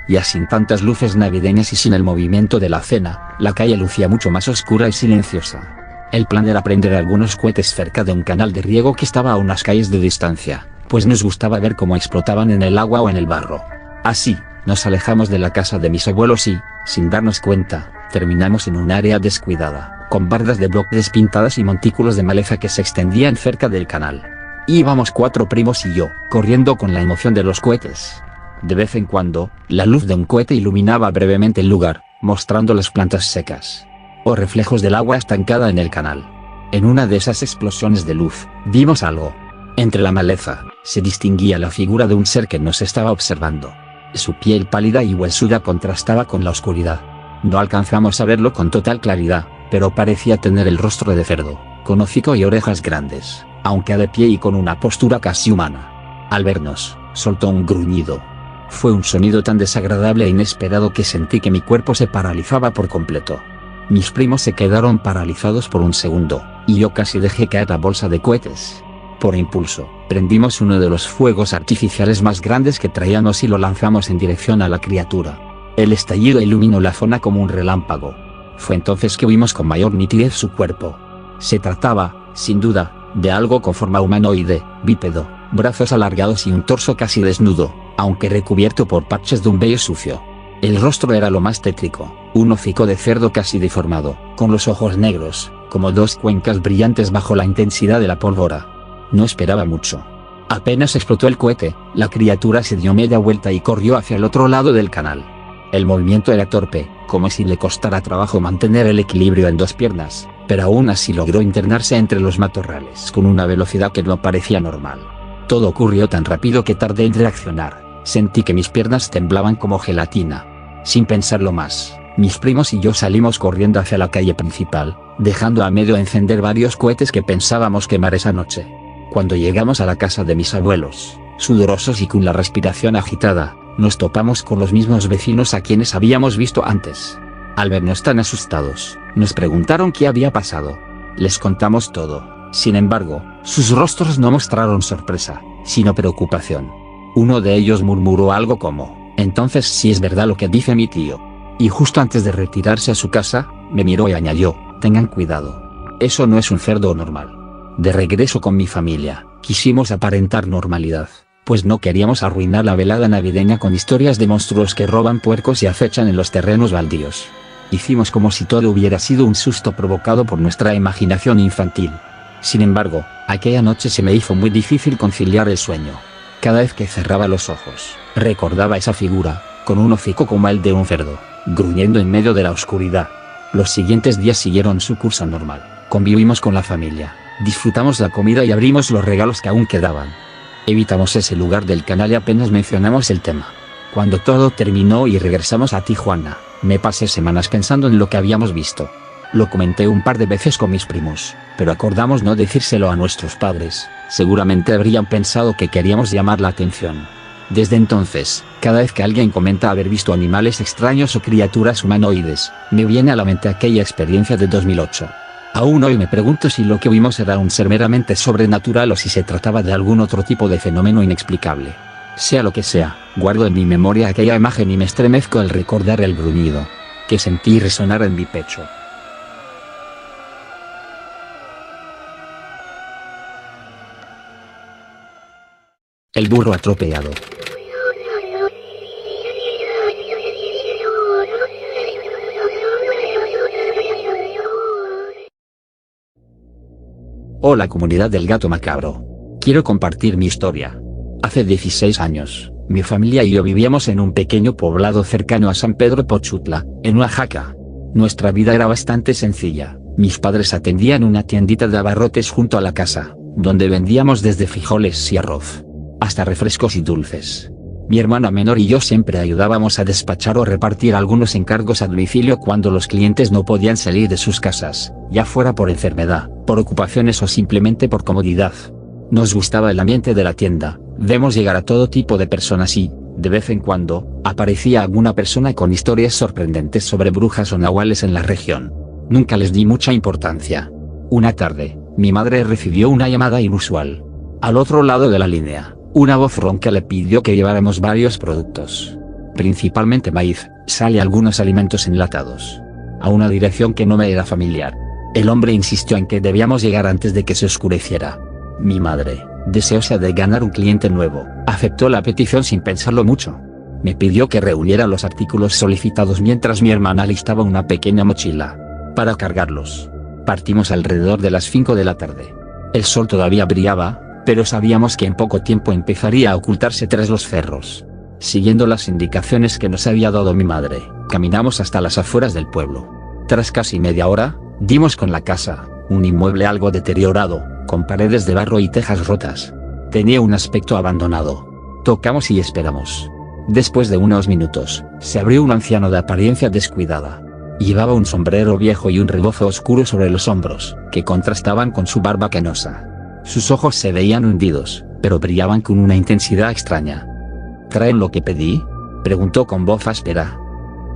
ya sin tantas luces navideñas y sin el movimiento de la cena, la calle lucía mucho más oscura y silenciosa. El plan era prender algunos cohetes cerca de un canal de riego que estaba a unas calles de distancia, pues nos gustaba ver cómo explotaban en el agua o en el barro. Así, nos alejamos de la casa de mis abuelos y, sin darnos cuenta, terminamos en un área descuidada, con bardas de bloques pintadas y montículos de maleza que se extendían cerca del canal. Íbamos 4 primos y yo, corriendo con la emoción de los cohetes. De vez en cuando, la luz de un cohete iluminaba brevemente el lugar, mostrando las plantas secas o reflejos del agua estancada en el canal. En una de esas explosiones de luz, vimos algo. Entre la maleza, se distinguía la figura de un ser que nos estaba observando. Su piel pálida y huesuda contrastaba con la oscuridad. No alcanzamos a verlo con total claridad, pero parecía tener el rostro de cerdo, con hocico y orejas grandes, aunque de pie y con una postura casi humana. Al vernos, soltó un gruñido. Fue un sonido tan desagradable e inesperado que sentí que mi cuerpo se paralizaba por completo. Mis primos se quedaron paralizados por un segundo, y yo casi dejé caer la bolsa de cohetes. Por impulso, prendimos uno de los fuegos artificiales más grandes que traíamos y lo lanzamos en dirección a la criatura. El estallido iluminó la zona como un relámpago. Fue entonces que vimos con mayor nitidez su cuerpo. Se trataba, sin duda, de algo con forma humanoide, bípedo, brazos alargados y un torso casi desnudo, aunque recubierto por parches de un vello sucio. El rostro era lo más tétrico, un hocico de cerdo casi deformado, con los ojos negros, como dos cuencas brillantes bajo la intensidad de la pólvora. No esperaba mucho. Apenas explotó el cohete, la criatura se dio media vuelta y corrió hacia el otro lado del canal. El movimiento era torpe, como si le costara trabajo mantener el equilibrio en dos piernas, pero aún así logró internarse entre los matorrales con una velocidad que no parecía normal. Todo ocurrió tan rápido que tardé en reaccionar. Sentí que mis piernas temblaban como gelatina. Sin pensarlo más, mis primos y yo salimos corriendo hacia la calle principal, dejando a medio encender varios cohetes que pensábamos quemar esa noche. Cuando llegamos a la casa de mis abuelos, sudorosos y con la respiración agitada, nos topamos con los mismos vecinos a quienes habíamos visto antes. Al vernos tan asustados, nos preguntaron qué había pasado. Les contamos todo. Sin embargo, sus rostros no mostraron sorpresa, sino preocupación. Uno de ellos murmuró algo como: entonces sí es verdad lo que dice mi tío. Y justo antes de retirarse a su casa, me miró y añadió: tengan cuidado. Eso no es un cerdo normal. De regreso con mi familia, quisimos aparentar normalidad, pues no queríamos arruinar la velada navideña con historias de monstruos que roban puercos y acechan en los terrenos baldíos. Hicimos como si todo hubiera sido un susto provocado por nuestra imaginación infantil. Sin embargo, aquella noche se me hizo muy difícil conciliar el sueño. Cada vez que cerraba los ojos, recordaba esa figura, con un hocico como el de un cerdo, gruñendo en medio de la oscuridad. Los siguientes días siguieron su curso normal. Convivimos con la familia, disfrutamos la comida y abrimos los regalos que aún quedaban. Evitamos ese lugar del canal y apenas mencionamos el tema. Cuando todo terminó y regresamos a Tijuana, me pasé semanas pensando en lo que habíamos visto. Lo comenté un par de veces con mis primos, pero acordamos no decírselo a nuestros padres. Seguramente habrían pensado que queríamos llamar la atención. Desde entonces, cada vez que alguien comenta haber visto animales extraños o criaturas humanoides, me viene a la mente aquella experiencia de 2008. Aún hoy me pregunto si lo que vimos era un ser meramente sobrenatural o si se trataba de algún otro tipo de fenómeno inexplicable. Sea lo que sea, guardo en mi memoria aquella imagen y me estremezco al recordar el gruñido que sentí resonar en mi pecho. El burro atropellado. Hola comunidad del gato macabro. Quiero compartir mi historia. Hace 16 años, mi familia y yo vivíamos en un pequeño poblado cercano a San Pedro Pochutla, en Oaxaca. Nuestra vida era bastante sencilla. Mis padres atendían una tiendita de abarrotes junto a la casa, donde vendíamos desde frijoles y arroz hasta refrescos y dulces. Mi hermana menor y yo siempre ayudábamos a despachar o repartir algunos encargos a domicilio cuando los clientes no podían salir de sus casas, ya fuera por enfermedad, por ocupaciones o simplemente por comodidad. Nos gustaba el ambiente de la tienda, vemos llegar a todo tipo de personas y, de vez en cuando, aparecía alguna persona con historias sorprendentes sobre brujas o nahuales en la región. Nunca les di mucha importancia. Una tarde, mi madre recibió una llamada inusual. Al otro lado de la línea, una voz ronca le pidió que lleváramos varios productos, principalmente maíz, sal y algunos alimentos enlatados, a una dirección que no me era familiar. El hombre insistió en que debíamos llegar antes de que se oscureciera. Mi madre, deseosa de ganar un cliente nuevo, aceptó la petición sin pensarlo mucho. Me pidió que reuniera los artículos solicitados mientras mi hermana listaba una pequeña mochila para cargarlos. Partimos alrededor de las 5 de la tarde. El sol todavía brillaba, pero sabíamos que en poco tiempo empezaría a ocultarse tras los cerros. Siguiendo las indicaciones que nos había dado mi madre, caminamos hasta las afueras del pueblo. Tras casi media hora, dimos con la casa, un inmueble algo deteriorado, con paredes de barro y tejas rotas. Tenía un aspecto abandonado. Tocamos y esperamos. Después de unos minutos, se abrió un anciano de apariencia descuidada. Llevaba un sombrero viejo y un rebozo oscuro sobre los hombros, que contrastaban con su barba canosa. Sus ojos se veían hundidos, pero brillaban con una intensidad extraña. ¿Traen lo que pedí?, preguntó con voz áspera.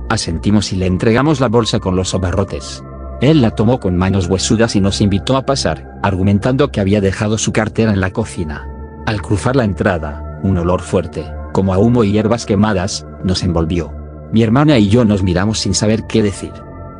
Asentimos y le entregamos la bolsa con los abarrotes. Él la tomó con manos huesudas y nos invitó a pasar, argumentando que había dejado su cartera en la cocina. Al cruzar la entrada, un olor fuerte, como a humo y hierbas quemadas, nos envolvió. Mi hermana y yo nos miramos sin saber qué decir.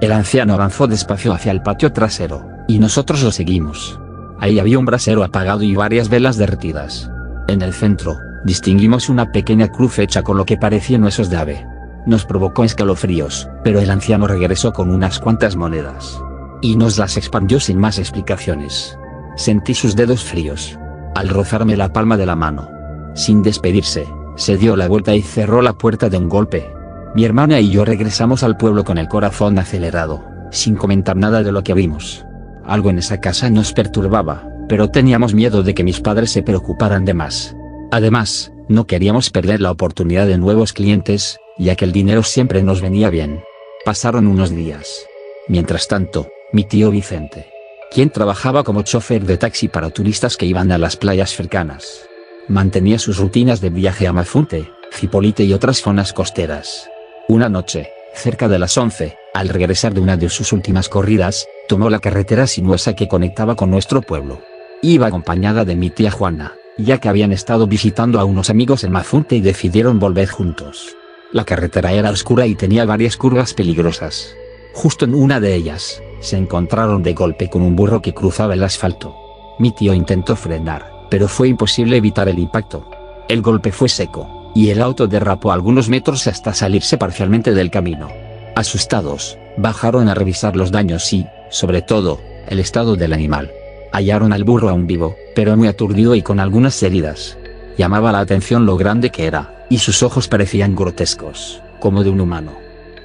El anciano avanzó despacio hacia el patio trasero, y nosotros lo seguimos. Ahí había un brasero apagado y varias velas derretidas. En el centro, distinguimos una pequeña cruz hecha con lo que parecían huesos de ave. Nos provocó escalofríos, pero el anciano regresó con unas cuantas monedas. Y nos las expandió sin más explicaciones. Sentí sus dedos fríos al rozarme la palma de la mano. Sin despedirse, se dio la vuelta y cerró la puerta de un golpe. Mi hermana y yo regresamos al pueblo con el corazón acelerado, sin comentar nada de lo que vimos. Algo en esa casa nos perturbaba, pero teníamos miedo de que mis padres se preocuparan de más. Además, no queríamos perder la oportunidad de nuevos clientes, ya que el dinero siempre nos venía bien. Pasaron unos días. Mientras tanto, mi tío Vicente, quien trabajaba como chofer de taxi para turistas que iban a las playas cercanas, mantenía sus rutinas de viaje a Mazunte, Cipolite y otras zonas costeras. Una noche, cerca de las 11, al regresar de una de sus últimas corridas, tomó la carretera sinuosa que conectaba con nuestro pueblo. Iba acompañada de mi tía Juana, ya que habían estado visitando a unos amigos en Mazunte y decidieron volver juntos. La carretera era oscura y tenía varias curvas peligrosas. Justo en una de ellas, se encontraron de golpe con un burro que cruzaba el asfalto. Mi tío intentó frenar, pero fue imposible evitar el impacto. El golpe fue seco, y el auto derrapó algunos metros hasta salirse parcialmente del camino. Asustados, bajaron a revisar los daños y, sobre todo, el estado del animal. Hallaron al burro aún vivo, pero muy aturdido y con algunas heridas. Llamaba la atención lo grande que era, y sus ojos parecían grotescos, como de un humano.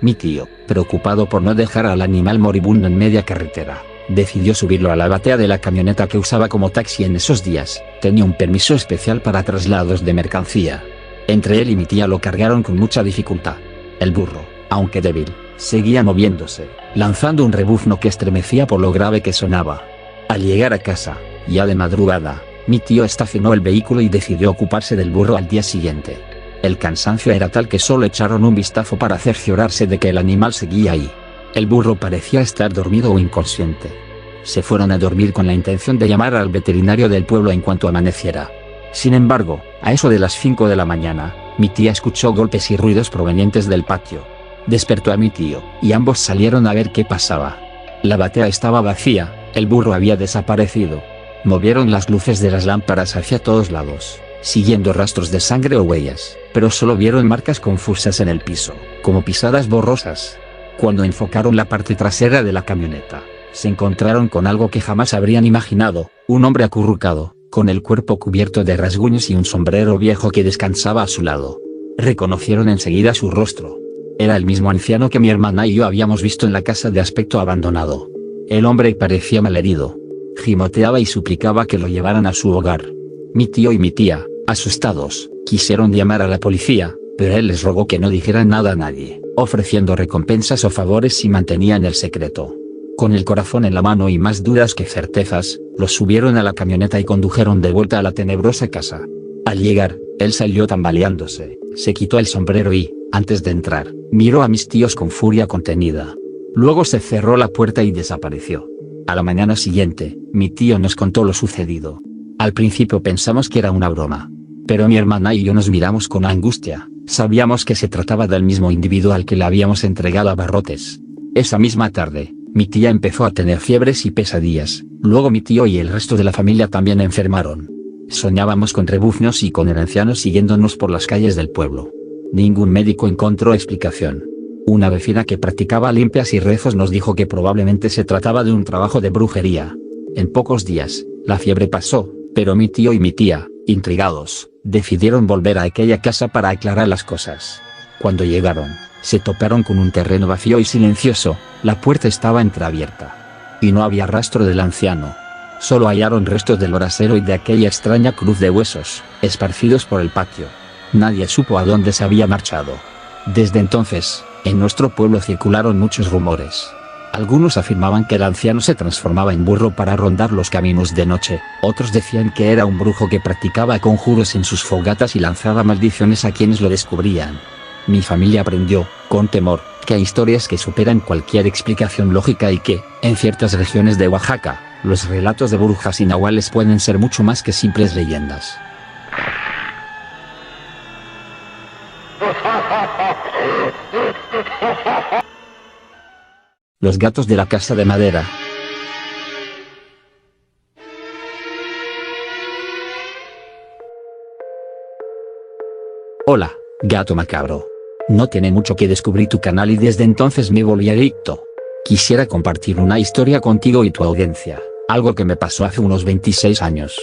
Mi tío, preocupado por no dejar al animal moribundo en media carretera, decidió subirlo a la batea de la camioneta que usaba como taxi en esos días. Tenía un permiso especial para traslados de mercancía. Entre él y mi tía lo cargaron con mucha dificultad. El burro, aunque débil, seguía moviéndose, lanzando un rebuzno que estremecía por lo grave que sonaba. Al llegar a casa, ya de madrugada, mi tío estacionó el vehículo y decidió ocuparse del burro al día siguiente. El cansancio era tal que solo echaron un vistazo para cerciorarse de que el animal seguía ahí. El burro parecía estar dormido o inconsciente. Se fueron a dormir con la intención de llamar al veterinario del pueblo en cuanto amaneciera. Sin embargo, a eso de las 5 de la mañana, mi tía escuchó golpes y ruidos provenientes del patio. Despertó a mi tío, y ambos salieron a ver qué pasaba. La batea estaba vacía, el burro había desaparecido. Movieron las luces de las lámparas hacia todos lados, siguiendo rastros de sangre o huellas, pero solo vieron marcas confusas en el piso, como pisadas borrosas. Cuando enfocaron la parte trasera de la camioneta, se encontraron con algo que jamás habrían imaginado: un hombre acurrucado, con el cuerpo cubierto de rasguños y un sombrero viejo que descansaba a su lado. Reconocieron enseguida su rostro. Era el mismo anciano que mi hermana y yo habíamos visto en la casa de aspecto abandonado. El hombre parecía malherido. Gimoteaba y suplicaba que lo llevaran a su hogar. Mi tío y mi tía, asustados, quisieron llamar a la policía, pero él les rogó que no dijeran nada a nadie, ofreciendo recompensas o favores si mantenían el secreto. Con el corazón en la mano y más dudas que certezas, los subieron a la camioneta y condujeron de vuelta a la tenebrosa casa. Al llegar, él salió tambaleándose, se quitó el sombrero y, antes de entrar, miró a mis tíos con furia contenida. Luego se cerró la puerta y desapareció. A la mañana siguiente, mi tío nos contó lo sucedido. Al principio pensamos que era una broma, pero mi hermana y yo nos miramos con angustia. Sabíamos que se trataba del mismo individuo al que le habíamos entregado a barrotes. Esa misma tarde, mi tía empezó a tener fiebres y pesadillas. Luego mi tío y el resto de la familia también enfermaron. Soñábamos con rebuznos y con el anciano siguiéndonos por las calles del pueblo. Ningún médico encontró explicación. Una vecina que practicaba limpias y rezos nos dijo que probablemente se trataba de un trabajo de brujería. En pocos días, la fiebre pasó, pero mi tío y mi tía, intrigados, decidieron volver a aquella casa para aclarar las cosas. Cuando llegaron, se toparon con un terreno vacío y silencioso. La puerta estaba entreabierta. Y no había rastro del anciano. Solo hallaron restos del brasero y de aquella extraña cruz de huesos, esparcidos por el patio. Nadie supo a dónde se había marchado. Desde entonces, en nuestro pueblo circularon muchos rumores. Algunos afirmaban que el anciano se transformaba en burro para rondar los caminos de noche, otros decían que era un brujo que practicaba conjuros en sus fogatas y lanzaba maldiciones a quienes lo descubrían. Mi familia aprendió, con temor, que hay historias que superan cualquier explicación lógica y que, en ciertas regiones de Oaxaca, los relatos de brujas y nahuales pueden ser mucho más que simples leyendas. Los gatos de la casa de madera. Gato macabro. No tiene mucho que descubrir tu canal y desde entonces me volví adicto. Quisiera compartir una historia contigo y tu audiencia, algo que me pasó hace unos 26 años.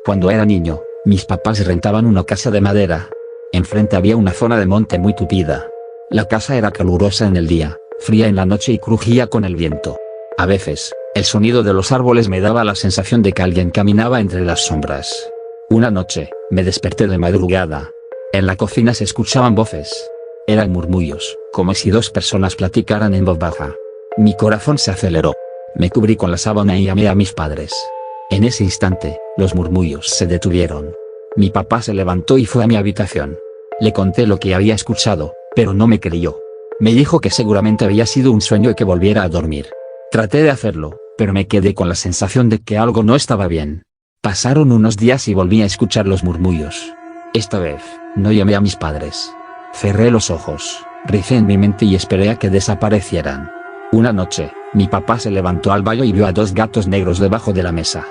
Cuando era niño, mis papás rentaban una casa de madera. Enfrente había una zona de monte muy tupida. La casa era calurosa en el día, fría en la noche y crujía con el viento. A veces, el sonido de los árboles me daba la sensación de que alguien caminaba entre las sombras. Una noche, me desperté de madrugada. En la cocina se escuchaban voces. Eran murmullos, como si dos personas platicaran en voz baja. Mi corazón se aceleró. Me cubrí con la sábana y llamé a mis padres. En ese instante, los murmullos se detuvieron. Mi papá se levantó y fue a mi habitación. Le conté lo que había escuchado, pero no me creyó. Me dijo que seguramente había sido un sueño y que volviera a dormir. Traté de hacerlo, pero me quedé con la sensación de que algo no estaba bien. Pasaron unos días y volví a escuchar los murmullos. Esta vez, no llamé a mis padres. Cerré los ojos, recé en mi mente y esperé a que desaparecieran. Una noche, mi papá se levantó al baño y vio a dos gatos negros debajo de la mesa.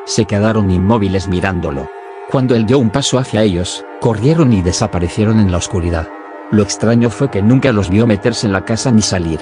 Se quedaron inmóviles mirándolo. Cuando él dio un paso hacia ellos, corrieron y desaparecieron en la oscuridad. Lo extraño fue que nunca los vio meterse en la casa ni salir.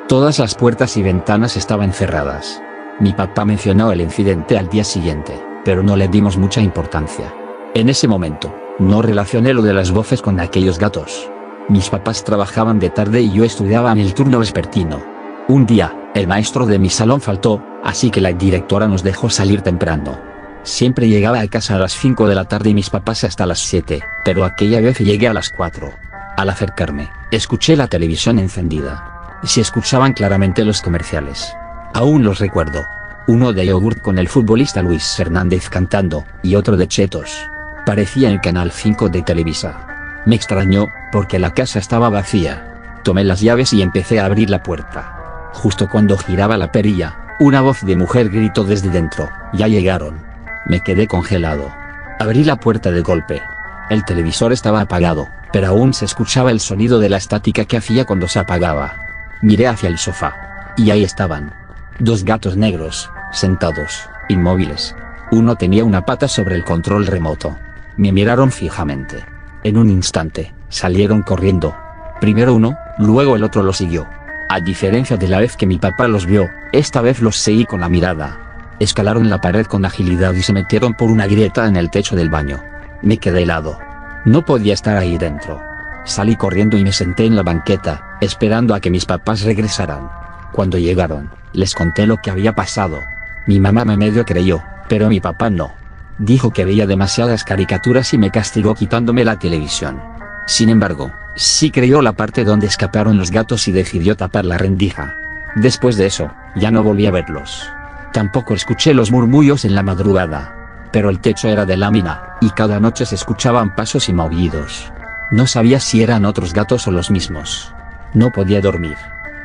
Todas las puertas y ventanas estaban cerradas. Mi papá mencionó el incidente al día siguiente, pero no le dimos mucha importancia. En ese momento, no relacioné lo de las voces con aquellos gatos. Mis papás trabajaban de tarde y yo estudiaba en el turno vespertino. Un día, el maestro de mi salón faltó, así que la directora nos dejó salir temprano. Siempre llegaba a casa a las 5 de la tarde y mis papás hasta las 7, pero aquella vez llegué a las 4. Al acercarme, escuché la televisión encendida. Se escuchaban claramente los comerciales. Aún los recuerdo. Uno de yogurt con el futbolista Luis Fernández cantando, y otro de chetos. Parecía el canal 5 de Televisa. Me extrañó, porque la casa estaba vacía. Tomé las llaves y empecé a abrir la puerta. Justo cuando giraba la perilla, una voz de mujer gritó desde dentro: «Ya llegaron». Me quedé congelado. Abrí la puerta de golpe. El televisor estaba apagado, pero aún se escuchaba el sonido de la estática que hacía cuando se apagaba. Miré hacia el sofá. Y ahí estaban. Dos gatos negros, sentados, inmóviles. Uno tenía una pata sobre el control remoto. Me miraron fijamente. En un instante, salieron corriendo. Primero uno, luego el otro lo siguió. A diferencia de la vez que mi papá los vio, esta vez los seguí con la mirada. Escalaron la pared con agilidad y se metieron por una grieta en el techo del baño. Me quedé helado. No podía estar ahí dentro. Salí corriendo y me senté en la banqueta, esperando a que mis papás regresaran. Cuando llegaron, les conté lo que había pasado. Mi mamá me medio creyó, pero mi papá no. Dijo que veía demasiadas caricaturas y me castigó quitándome la televisión. Sin embargo, sí creyó la parte donde escaparon los gatos y decidió tapar la rendija. Después de eso, ya no volví a verlos. Tampoco escuché los murmullos en la madrugada. Pero el techo era de lámina, y cada noche se escuchaban pasos y maullidos. No sabía si eran otros gatos o los mismos. No podía dormir.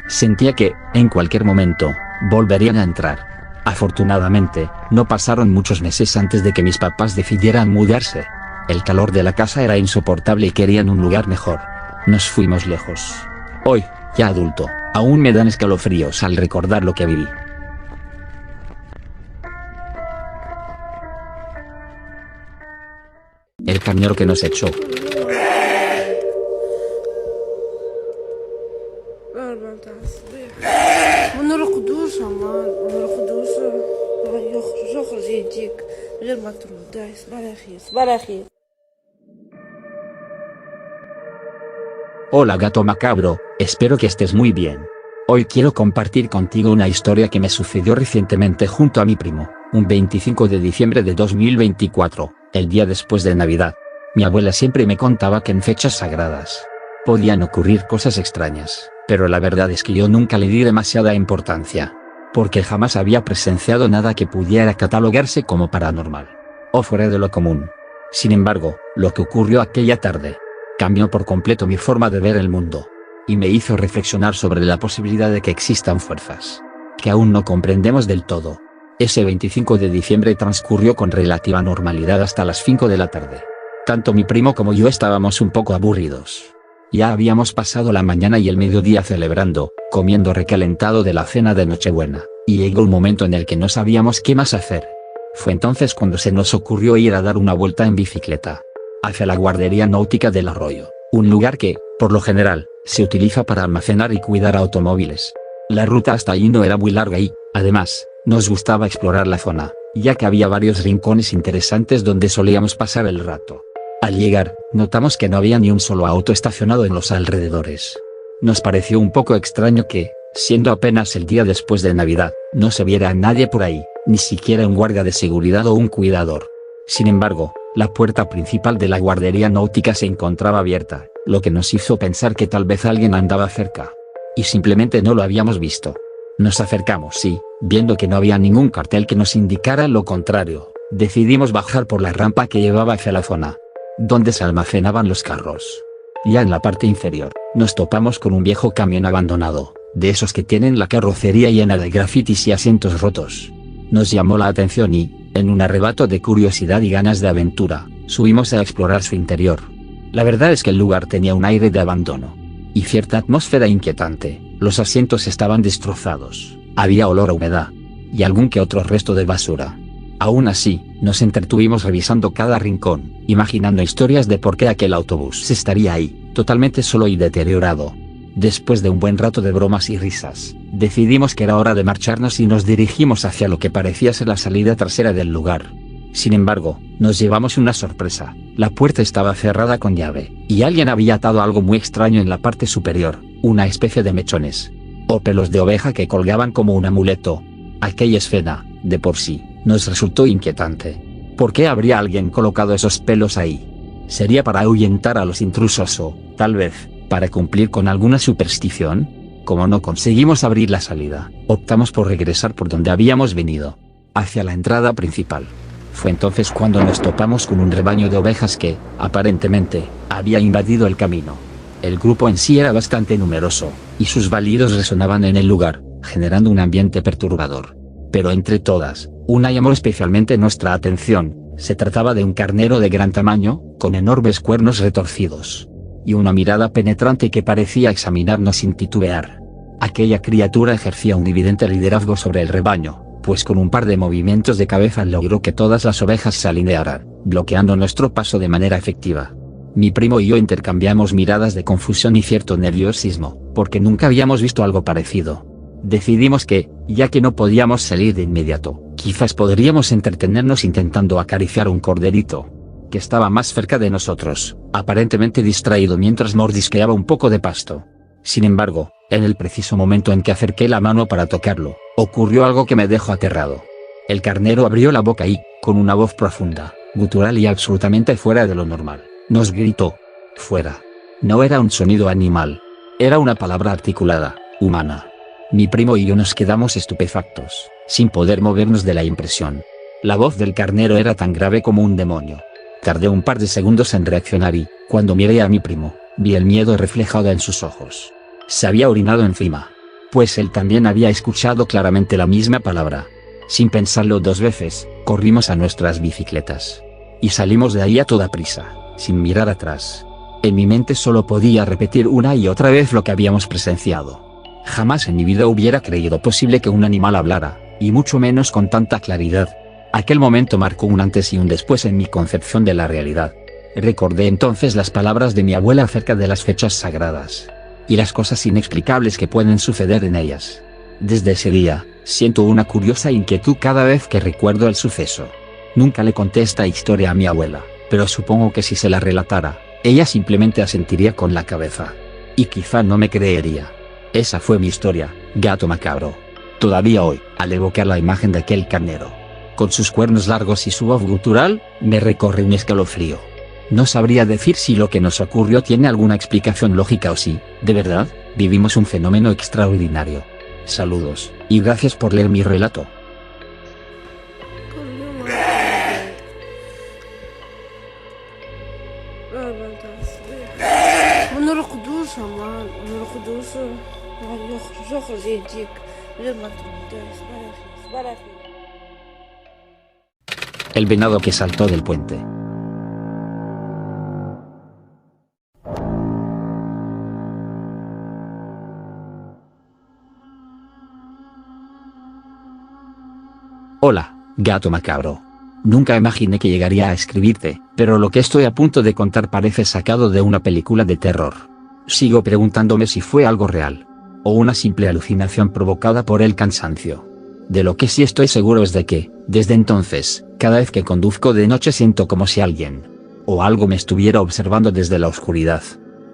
Sentía que, en cualquier momento, volverían a entrar. Afortunadamente, no pasaron muchos meses antes de que mis papás decidieran mudarse. El calor de la casa era insoportable y querían un lugar mejor. Nos fuimos lejos. Hoy, ya adulto, aún me dan escalofríos al recordar lo que viví. El carnero que nos echó. ونور قدوسة مان ونور قدوسة يخرج يجيك غير ما ترد داي صباح الخير صباح الخير. Hola gato macabro, espero que estés muy bien. Hoy quiero compartir contigo una historia que me sucedió recientemente junto a mi primo, un 25 de diciembre de 2024, el día después de Navidad. Mi abuela siempre me contaba que en fechas sagradas podían ocurrir cosas extrañas, pero la verdad es que yo nunca le di demasiada importancia, porque jamás había presenciado nada que pudiera catalogarse como paranormal, o fuera de lo común. Sin embargo, lo que ocurrió aquella tarde cambió por completo mi forma de ver el mundo, y me hizo reflexionar sobre la posibilidad de que existan fuerzas que aún no comprendemos del todo. Ese 25 de diciembre transcurrió con relativa normalidad hasta las 5 de la tarde. Tanto mi primo como yo estábamos un poco aburridos. Ya habíamos pasado la mañana y el mediodía celebrando, comiendo recalentado de la cena de Nochebuena, y llegó un momento en el que no sabíamos qué más hacer. Fue entonces cuando se nos ocurrió ir a dar una vuelta en bicicleta hacia la guardería náutica del arroyo. Un lugar que, por lo general, se utiliza para almacenar y cuidar automóviles. La ruta hasta allí no era muy larga y, además, nos gustaba explorar la zona, ya que había varios rincones interesantes donde solíamos pasar el rato. Al llegar, notamos que no había ni un solo auto estacionado en los alrededores. Nos pareció un poco extraño que, siendo apenas el día después de Navidad, no se viera a nadie por ahí, ni siquiera un guardia de seguridad o un cuidador. Sin embargo, la puerta principal de la guardería náutica se encontraba abierta, lo que nos hizo pensar que tal vez alguien andaba cerca. Y simplemente no lo habíamos visto. Nos acercamos y, viendo que no había ningún cartel que nos indicara lo contrario, decidimos bajar por la rampa que llevaba hacia la zona donde se almacenaban los carros. Ya en la parte inferior, nos topamos con un viejo camión abandonado, de esos que tienen la carrocería llena de grafitis y asientos rotos. Nos llamó la atención y, en un arrebato de curiosidad y ganas de aventura, subimos a explorar su interior. La verdad es que el lugar tenía un aire de abandono y cierta atmósfera inquietante. Los asientos estaban destrozados, había olor a humedad y algún que otro resto de basura. Aún así, nos entretuvimos revisando cada rincón, imaginando historias de por qué aquel autobús estaría ahí, totalmente solo y deteriorado. Después de un buen rato de bromas y risas, decidimos que era hora de marcharnos y nos dirigimos hacia lo que parecía ser la salida trasera del lugar. Sin embargo, nos llevamos una sorpresa. La puerta estaba cerrada con llave, y alguien había atado algo muy extraño en la parte superior, una especie de mechones o pelos de oveja que colgaban como un amuleto. Aquella escena, de por sí, nos resultó inquietante. ¿Por qué habría alguien colocado esos pelos ahí? ¿Sería para ahuyentar a los intrusos o, tal vez, para cumplir con alguna superstición? Como no conseguimos abrir la salida, optamos por regresar por donde habíamos venido, hacia la entrada principal. Fue entonces cuando nos topamos con un rebaño de ovejas que, aparentemente, había invadido el camino. El grupo en sí era bastante numeroso, y sus balidos resonaban en el lugar, generando un ambiente perturbador. Pero entre todas, una llamó especialmente nuestra atención. Se trataba de un carnero de gran tamaño, con enormes cuernos retorcidos y una mirada penetrante que parecía examinarnos sin titubear. Aquella criatura ejercía un evidente liderazgo sobre el rebaño, pues con un par de movimientos de cabeza logró que todas las ovejas se alinearan, bloqueando nuestro paso de manera efectiva. Mi primo y yo intercambiamos miradas de confusión y cierto nerviosismo, porque nunca habíamos visto algo parecido. Decidimos que, ya que no podíamos salir de inmediato, quizás podríamos entretenernos intentando acariciar un corderito que estaba más cerca de nosotros, aparentemente distraído mientras mordisqueaba un poco de pasto. Sin embargo, en el preciso momento en que acerqué la mano para tocarlo, ocurrió algo que me dejó aterrado. El carnero abrió la boca y, con una voz profunda, gutural y absolutamente fuera de lo normal, nos gritó: «¡Fuera!». No era un sonido animal, era una palabra articulada, humana. Mi primo y yo nos quedamos estupefactos, sin poder movernos de la impresión. La voz del carnero era tan grave como un demonio. Tardé un par de segundos en reaccionar y, cuando miré a mi primo, vi el miedo reflejado en sus ojos. Se había orinado encima, pues él también había escuchado claramente la misma palabra. Sin pensarlo dos veces, corrimos a nuestras bicicletas y salimos de ahí a toda prisa, sin mirar atrás. En mi mente solo podía repetir una y otra vez lo que habíamos presenciado. Jamás en mi vida hubiera creído posible que un animal hablara, y mucho menos con tanta claridad. Aquel momento marcó un antes y un después en mi concepción de la realidad. Recordé entonces las palabras de mi abuela acerca de las fechas sagradas y las cosas inexplicables que pueden suceder en ellas. Desde ese día, siento una curiosa inquietud cada vez que recuerdo el suceso. Nunca le conté esta historia a mi abuela, pero supongo que si se la relatara, ella simplemente asentiría con la cabeza. Y quizá no me creería. Esa fue mi historia, gato macabro. Todavía hoy, al evocar la imagen de aquel carnero, con sus cuernos largos y su voz gutural, me recorre un escalofrío. No sabría decir si lo que nos ocurrió tiene alguna explicación lógica o si, de verdad, vivimos un fenómeno extraordinario. Saludos, y gracias por leer mi relato. ونور القدوس أمان ونور القدوس يخرج يديك غير ما ترداش بلا خير. El venado que saltó del puente. Hola, gato macabro. Nunca imaginé que llegaría a escribirte, pero lo que estoy a punto de contar parece sacado de una película de terror. Sigo preguntándome si fue algo real, o una simple alucinación provocada por el cansancio. De lo que sí estoy seguro es de que, desde entonces, cada vez que conduzco de noche siento como si alguien, o algo me estuviera observando desde la oscuridad.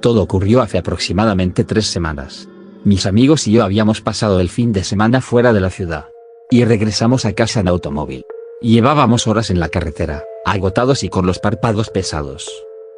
Todo ocurrió hace aproximadamente 3 semanas. Mis amigos y yo habíamos pasado el fin de semana fuera de la ciudad, y regresamos a casa en automóvil. Llevábamos horas en la carretera, agotados y con los párpados pesados.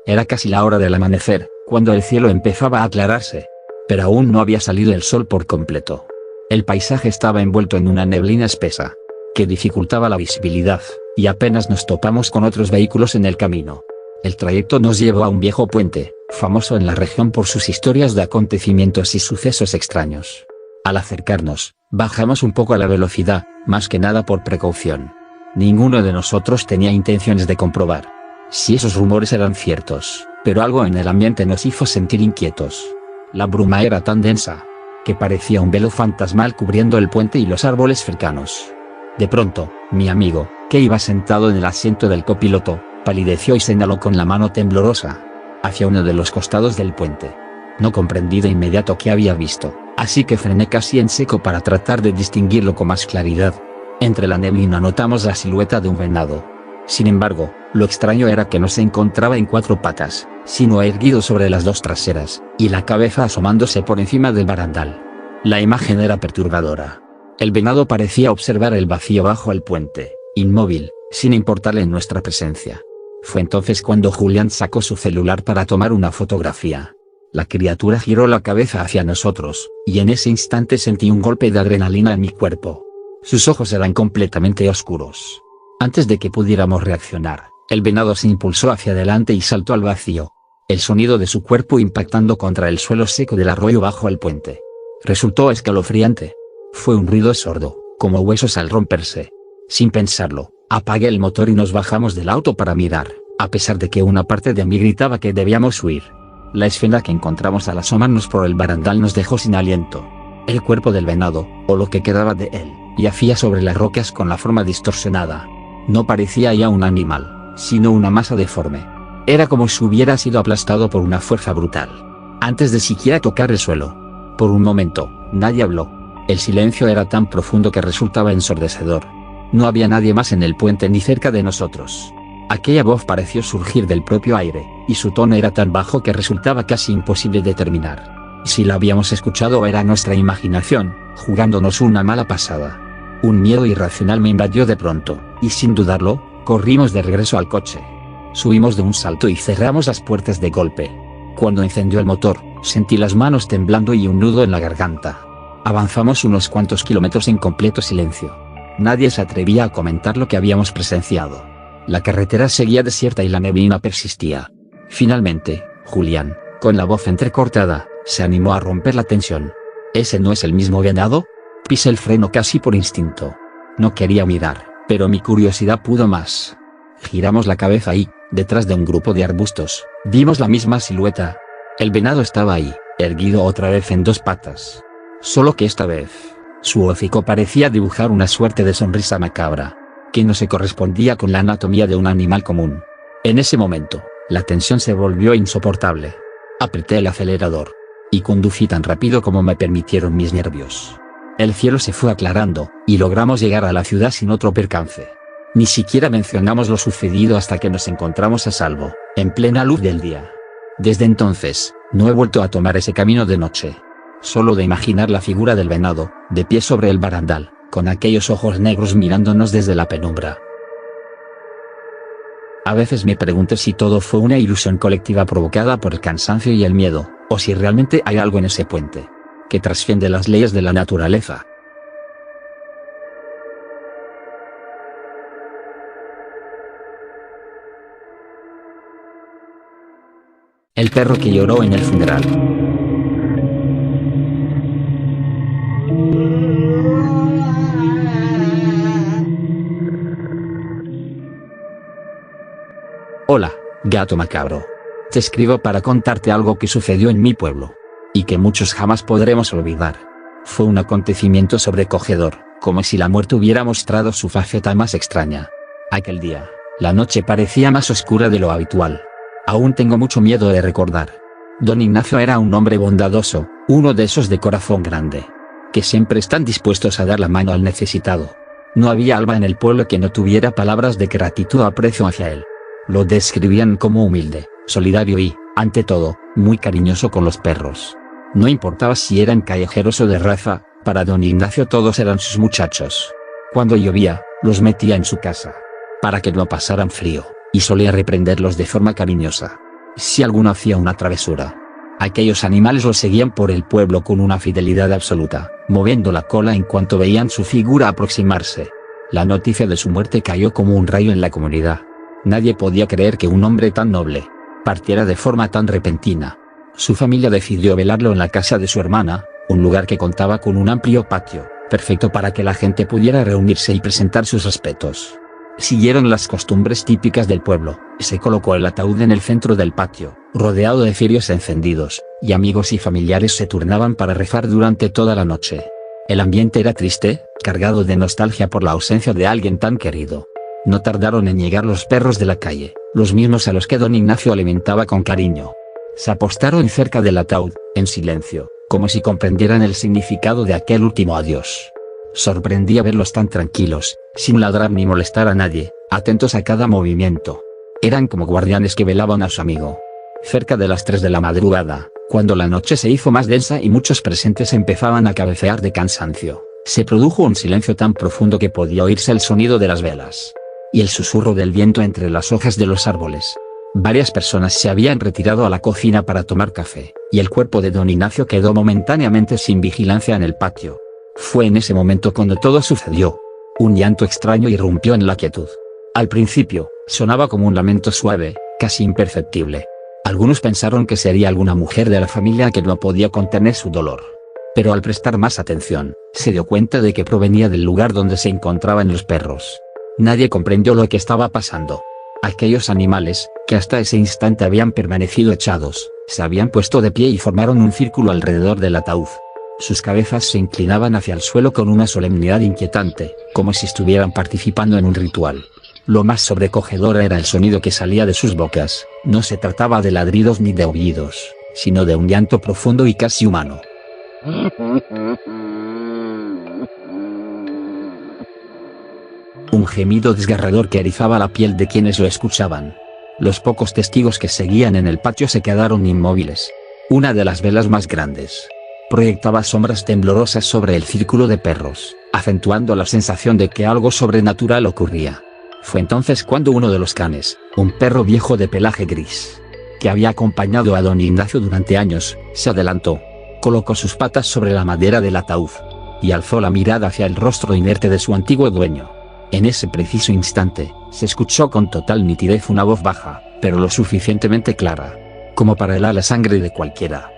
Era casi la hora del amanecer, cuando el cielo empezaba a aclararse, pero aún no había salido el sol por completo. El paisaje estaba envuelto en una neblina espesa, que dificultaba la visibilidad, y apenas nos topamos con otros vehículos en el camino. El trayecto nos llevó a un viejo puente, famoso en la región por sus historias de acontecimientos y sucesos extraños. Al acercarnos, bajamos un poco a la velocidad, más que nada por precaución. Ninguno de nosotros tenía intenciones de comprobar si esos rumores eran ciertos, pero algo en el ambiente nos hizo sentir inquietos. La bruma era tan densa, que parecía un velo fantasmal cubriendo el puente y los árboles cercanos. De pronto, mi amigo, que iba sentado en el asiento del copiloto, palideció y señaló con la mano temblorosa hacia uno de los costados del puente. No comprendí de inmediato qué había visto, así que frené casi en seco para tratar de distinguirlo con más claridad. Entre la neblina notamos la silueta de un venado. Sin embargo, lo extraño era que no se encontraba en 4 patas, sino erguido sobre las 2 traseras, y la cabeza asomándose por encima del barandal. La imagen era perturbadora. El venado parecía observar el vacío bajo el puente, inmóvil, sin importarle nuestra presencia. Fue entonces cuando Julián sacó su celular para tomar una fotografía. La criatura giró la cabeza hacia nosotros, y en ese instante sentí un golpe de adrenalina en mi cuerpo. Sus ojos eran completamente oscuros. Antes de que pudiéramos reaccionar, el venado se impulsó hacia adelante y saltó al vacío. El sonido de su cuerpo impactando contra el suelo seco del arroyo bajo el puente resultó escalofriante. Fue un ruido sordo, como huesos al romperse. Sin pensarlo, apagué el motor y nos bajamos del auto para mirar, a pesar de que una parte de mí gritaba que debíamos huir. La escena que encontramos al asomarnos por el barandal nos dejó sin aliento. El cuerpo del venado, o lo que quedaba de él, yacía sobre las rocas con la forma distorsionada. No parecía ya un animal, sino una masa deforme. Era como si hubiera sido aplastado por una fuerza brutal, antes de siquiera tocar el suelo. Por un momento, nadie habló. El silencio era tan profundo que resultaba ensordecedor. No había nadie más en el puente ni cerca de nosotros. Aquella voz pareció surgir del propio aire, y su tono era tan bajo que resultaba casi imposible determinar si la habíamos escuchado o era nuestra imaginación, jugándonos una mala pasada. Un miedo irracional me invadió de pronto, y sin dudarlo, corrimos de regreso al coche. Subimos de un salto y cerramos las puertas de golpe. Cuando encendió el motor, sentí las manos temblando y un nudo en la garganta. Avanzamos unos cuantos kilómetros en completo silencio. Nadie se atrevía a comentar lo que habíamos presenciado. La carretera seguía desierta y la neblina persistía. Finalmente, Julián, con la voz entrecortada, se animó a romper la tensión. ¿Ese no es el mismo venado? Pisé el freno casi por instinto. No quería mirar, pero mi curiosidad pudo más. Giramos la cabeza y, detrás de un grupo de arbustos, vimos la misma silueta. El venado estaba ahí, erguido otra vez en 2 patas. Solo que esta vez, su hocico parecía dibujar una suerte de sonrisa macabra, que no se correspondía con la anatomía de un animal común. En ese momento, la tensión se volvió insoportable. Apreté el acelerador, y conducí tan rápido como me permitieron mis nervios. El cielo se fue aclarando, y logramos llegar a la ciudad sin otro percance. Ni siquiera mencionamos lo sucedido hasta que nos encontramos a salvo, en plena luz del día. Desde entonces, no he vuelto a tomar ese camino de noche. Solo de imaginar la figura del venado, de pie sobre el barandal, con aquellos ojos negros mirándonos desde la penumbra. A veces me pregunto si todo fue una ilusión colectiva provocada por el cansancio y el miedo, o si realmente hay algo en ese puente, que trasciende las leyes de la naturaleza. El perro que lloró en el funeral. Hola, gato macabro. Te escribo para contarte algo que sucedió en mi pueblo, y que muchos jamás podremos olvidar. Fue un acontecimiento sobrecogedor, como si la muerte hubiera mostrado su faceta más extraña. Aquel día, la noche parecía más oscura de lo habitual. Aún tengo mucho miedo de recordar. Don Ignacio era un hombre bondadoso, uno de esos de corazón grande, que siempre están dispuestos a dar la mano al necesitado. No había alma en el pueblo que no tuviera palabras de gratitud o aprecio hacia él. Lo describían como humilde, solidario y, ante todo, muy cariñoso con los perros. No importaba si eran callejeros o de raza, para don Ignacio todos eran sus muchachos. Cuando llovía, los metía en su casa, para que no pasaran frío, y solía reprenderlos de forma cariñosa. Si alguno hacía una travesura, aquellos animales lo seguían por el pueblo con una fidelidad absoluta, moviendo la cola en cuanto veían su figura aproximarse. La noticia de su muerte cayó como un rayo en la comunidad. Nadie podía creer que un hombre tan noble partiera de forma tan repentina. Su familia decidió velarlo en la casa de su hermana, un lugar que contaba con un amplio patio, perfecto para que la gente pudiera reunirse y presentar sus respetos. Siguieron las costumbres típicas del pueblo, se colocó el ataúd en el centro del patio, rodeado de cirios encendidos, y amigos y familiares se turnaban para rezar durante toda la noche. El ambiente era triste, cargado de nostalgia por la ausencia de alguien tan querido. No tardaron en llegar los perros de la calle, los mismos a los que don Ignacio alimentaba con cariño. Se apostaron cerca del ataúd, en silencio, como si comprendieran el significado de aquel último adiós. Sorprendía verlos tan tranquilos, sin ladrar ni molestar a nadie, atentos a cada movimiento. Eran como guardianes que velaban a su amigo. Cerca de las 3 de la madrugada, cuando la noche se hizo más densa y muchos presentes empezaban a cabecear de cansancio, se produjo un silencio tan profundo que podía oírse el sonido de las velas y el susurro del viento entre las hojas de los árboles. Varias personas se habían retirado a la cocina para tomar café, y el cuerpo de don Ignacio quedó momentáneamente sin vigilancia en el patio. Fue en ese momento cuando todo sucedió. Un llanto extraño irrumpió en la quietud. Al principio, sonaba como un lamento suave, casi imperceptible. Algunos pensaron que sería alguna mujer de la familia que no podía contener su dolor. Pero al prestar más atención, se dio cuenta de que provenía del lugar donde se encontraban los perros. Nadie comprendió lo que estaba pasando. Aquellos animales, que hasta ese instante habían permanecido echados, se habían puesto de pie y formaron un círculo alrededor del ataúd. Sus cabezas se inclinaban hacia el suelo con una solemnidad inquietante, como si estuvieran participando en un ritual. Lo más sobrecogedor era el sonido que salía de sus bocas. No se trataba de ladridos ni de aullidos, sino de un llanto profundo y casi humano. Un gemido desgarrador que erizaba la piel de quienes lo escuchaban. Los pocos testigos que seguían en el patio se quedaron inmóviles. Una de las velas más grandes proyectaba sombras temblorosas sobre el círculo de perros, acentuando la sensación de que algo sobrenatural ocurría. Fue entonces cuando uno de los canes, un perro viejo de pelaje gris, que había acompañado a don Ignacio durante años, se adelantó, colocó sus patas sobre la madera del ataúd, y alzó la mirada hacia el rostro inerte de su antiguo dueño. En ese preciso instante, se escuchó con total nitidez una voz baja, pero lo suficientemente clara, como para helar la sangre de cualquiera.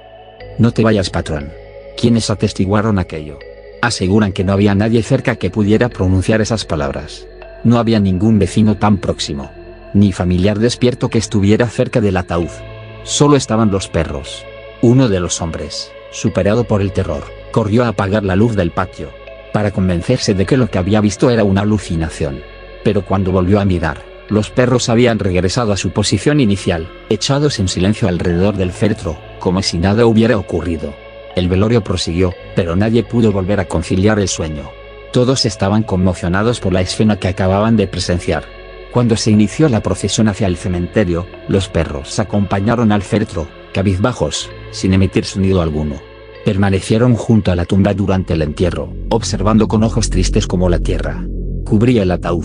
«No te vayas, patrón». Quienes atestiguaron aquello aseguran que no había nadie cerca que pudiera pronunciar esas palabras. No había ningún vecino tan próximo, ni familiar despierto que estuviera cerca del ataúd. Solo estaban los perros. Uno de los hombres, superado por el terror, corrió a apagar la luz del patio, para convencerse de que lo que había visto era una alucinación. Pero cuando volvió a mirar, los perros habían regresado a su posición inicial, echados en silencio alrededor del féretro, como si nada hubiera ocurrido. El velorio prosiguió, pero nadie pudo volver a conciliar el sueño. Todos estaban conmocionados por la escena que acababan de presenciar. Cuando se inició la procesión hacia el cementerio, los perros acompañaron al féretro, cabizbajos, sin emitir sonido alguno. Permanecieron junto a la tumba durante el entierro, observando con ojos tristes cómo la tierra cubría el ataúd.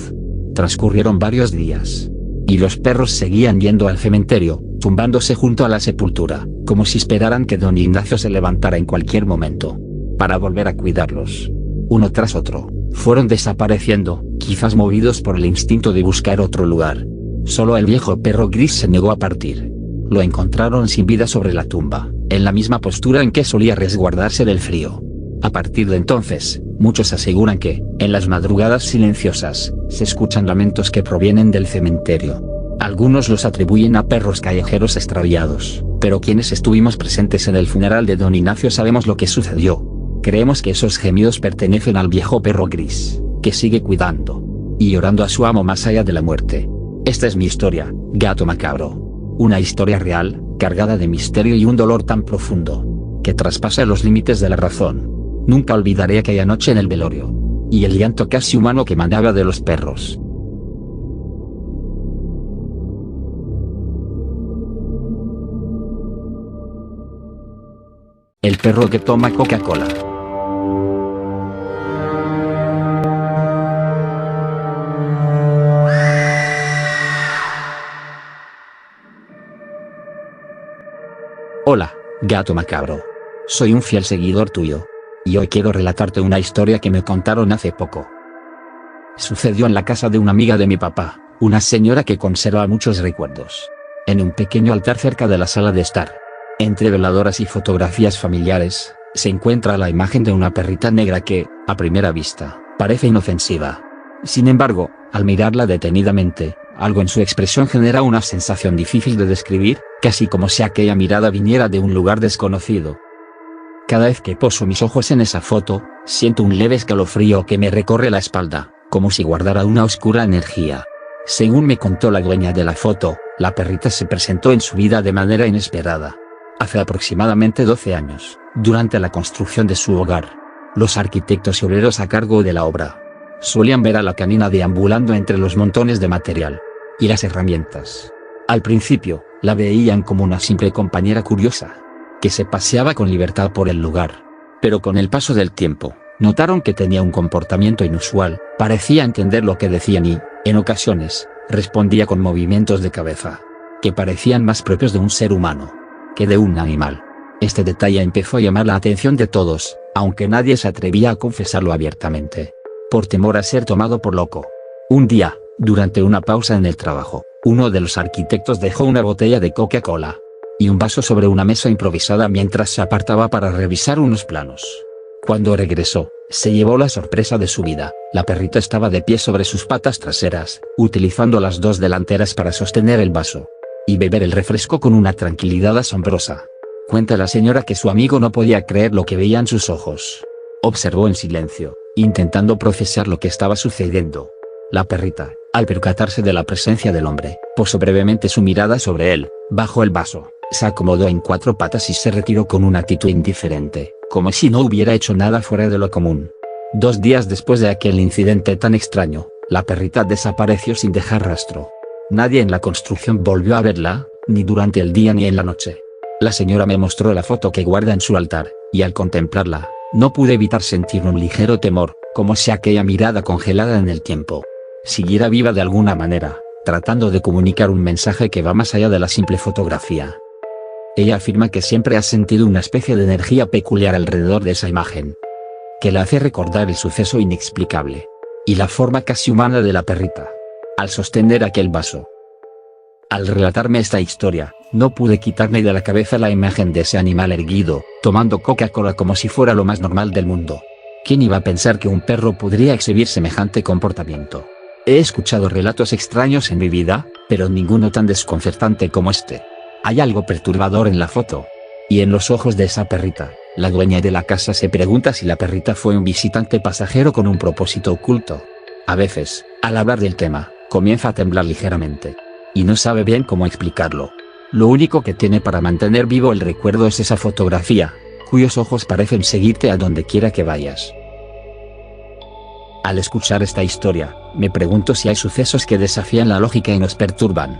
Transcurrieron varios días, y los perros seguían yendo al cementerio, tumbándose junto a la sepultura, como si esperaran que don Ignacio se levantara en cualquier momento, para volver a cuidarlos. Uno tras otro, fueron desapareciendo, quizás movidos por el instinto de buscar otro lugar. Solo el viejo perro gris se negó a partir. Lo encontraron sin vida sobre la tumba, en la misma postura en que solía resguardarse del frío. A partir de entonces, muchos aseguran que, en las madrugadas silenciosas, se escuchan lamentos que provienen del cementerio. Algunos los atribuyen a perros callejeros extraviados, pero quienes estuvimos presentes en el funeral de don Ignacio sabemos lo que sucedió. Creemos que esos gemidos pertenecen al viejo perro gris, que sigue cuidando y llorando a su amo más allá de la muerte. Esta es mi historia, Gato Macabro. Una historia real, cargada de misterio y un dolor tan profundo, que traspasa los límites de la razón. Nunca olvidaré aquella noche en el velorio, y el llanto casi humano que emanaba de los perros. El perro que toma Coca-Cola. Hola, Gato Macabro. Soy un fiel seguidor tuyo. Y hoy quiero relatarte una historia que me contaron hace poco. Sucedió en la casa de una amiga de mi papá, una señora que conserva muchos recuerdos. En un pequeño altar cerca de la sala de estar, entre veladoras y fotografías familiares, se encuentra la imagen de una perrita negra que, a primera vista, parece inofensiva. Sin embargo, al mirarla detenidamente, algo en su expresión genera una sensación difícil de describir, casi como si aquella mirada viniera de un lugar desconocido. Cada vez que poso mis ojos en esa foto, siento un leve escalofrío que me recorre la espalda, como si guardara una oscura energía. Según me contó la dueña de la foto, la perrita se presentó en su vida de manera inesperada. Hace aproximadamente 12 años, durante la construcción de su hogar, los arquitectos y obreros a cargo de la obra solían ver a la canina deambulando entre los montones de material y las herramientas. Al principio, la veían como una simple compañera curiosa, que se paseaba con libertad por el lugar. Pero con el paso del tiempo, notaron que tenía un comportamiento inusual, parecía entender lo que decían y, en ocasiones, respondía con movimientos de cabeza, que parecían más propios de un ser humano que de un animal. Este detalle empezó a llamar la atención de todos, aunque nadie se atrevía a confesarlo abiertamente, por temor a ser tomado por loco. Un día, durante una pausa en el trabajo, uno de los arquitectos dejó una botella de Coca-Cola y un vaso sobre una mesa improvisada mientras se apartaba para revisar unos planos. Cuando regresó, se llevó la sorpresa de su vida. La perrita estaba de pie sobre sus patas traseras, utilizando las dos delanteras para sostener el vaso y beber el refresco con una tranquilidad asombrosa. Cuenta la señora que su amigo no podía creer lo que veía en sus ojos. Observó en silencio, intentando procesar lo que estaba sucediendo. La perrita, al percatarse de la presencia del hombre, posó brevemente su mirada sobre él, bajó el vaso, se acomodó en 4 patas y se retiró con una actitud indiferente, como si no hubiera hecho nada fuera de lo común. 2 días después de aquel incidente tan extraño, la perrita desapareció sin dejar rastro. Nadie en la construcción volvió a verla, ni durante el día ni en la noche. La señora me mostró la foto que guarda en su altar, y al contemplarla, no pude evitar sentir un ligero temor, como si aquella mirada congelada en el tiempo siguiera viva de alguna manera, tratando de comunicar un mensaje que va más allá de la simple fotografía. Ella afirma que siempre ha sentido una especie de energía peculiar alrededor de esa imagen, que la hace recordar el suceso inexplicable y la forma casi humana de la perrita al sostener aquel vaso. Al relatarme esta historia, no pude quitarme de la cabeza la imagen de ese animal erguido, tomando Coca-Cola como si fuera lo más normal del mundo. ¿Quién iba a pensar que un perro podría exhibir semejante comportamiento? He escuchado relatos extraños en mi vida, pero ninguno tan desconcertante como este. Hay algo perturbador en la foto y en los ojos de esa perrita. La dueña de la casa se pregunta si la perrita fue un visitante pasajero con un propósito oculto. A veces, al hablar del tema, comienza a temblar ligeramente y no sabe bien cómo explicarlo. Lo único que tiene para mantener vivo el recuerdo es esa fotografía, cuyos ojos parecen seguirte a donde quiera que vayas. Al escuchar esta historia, me pregunto si hay sucesos que desafían la lógica y nos perturban.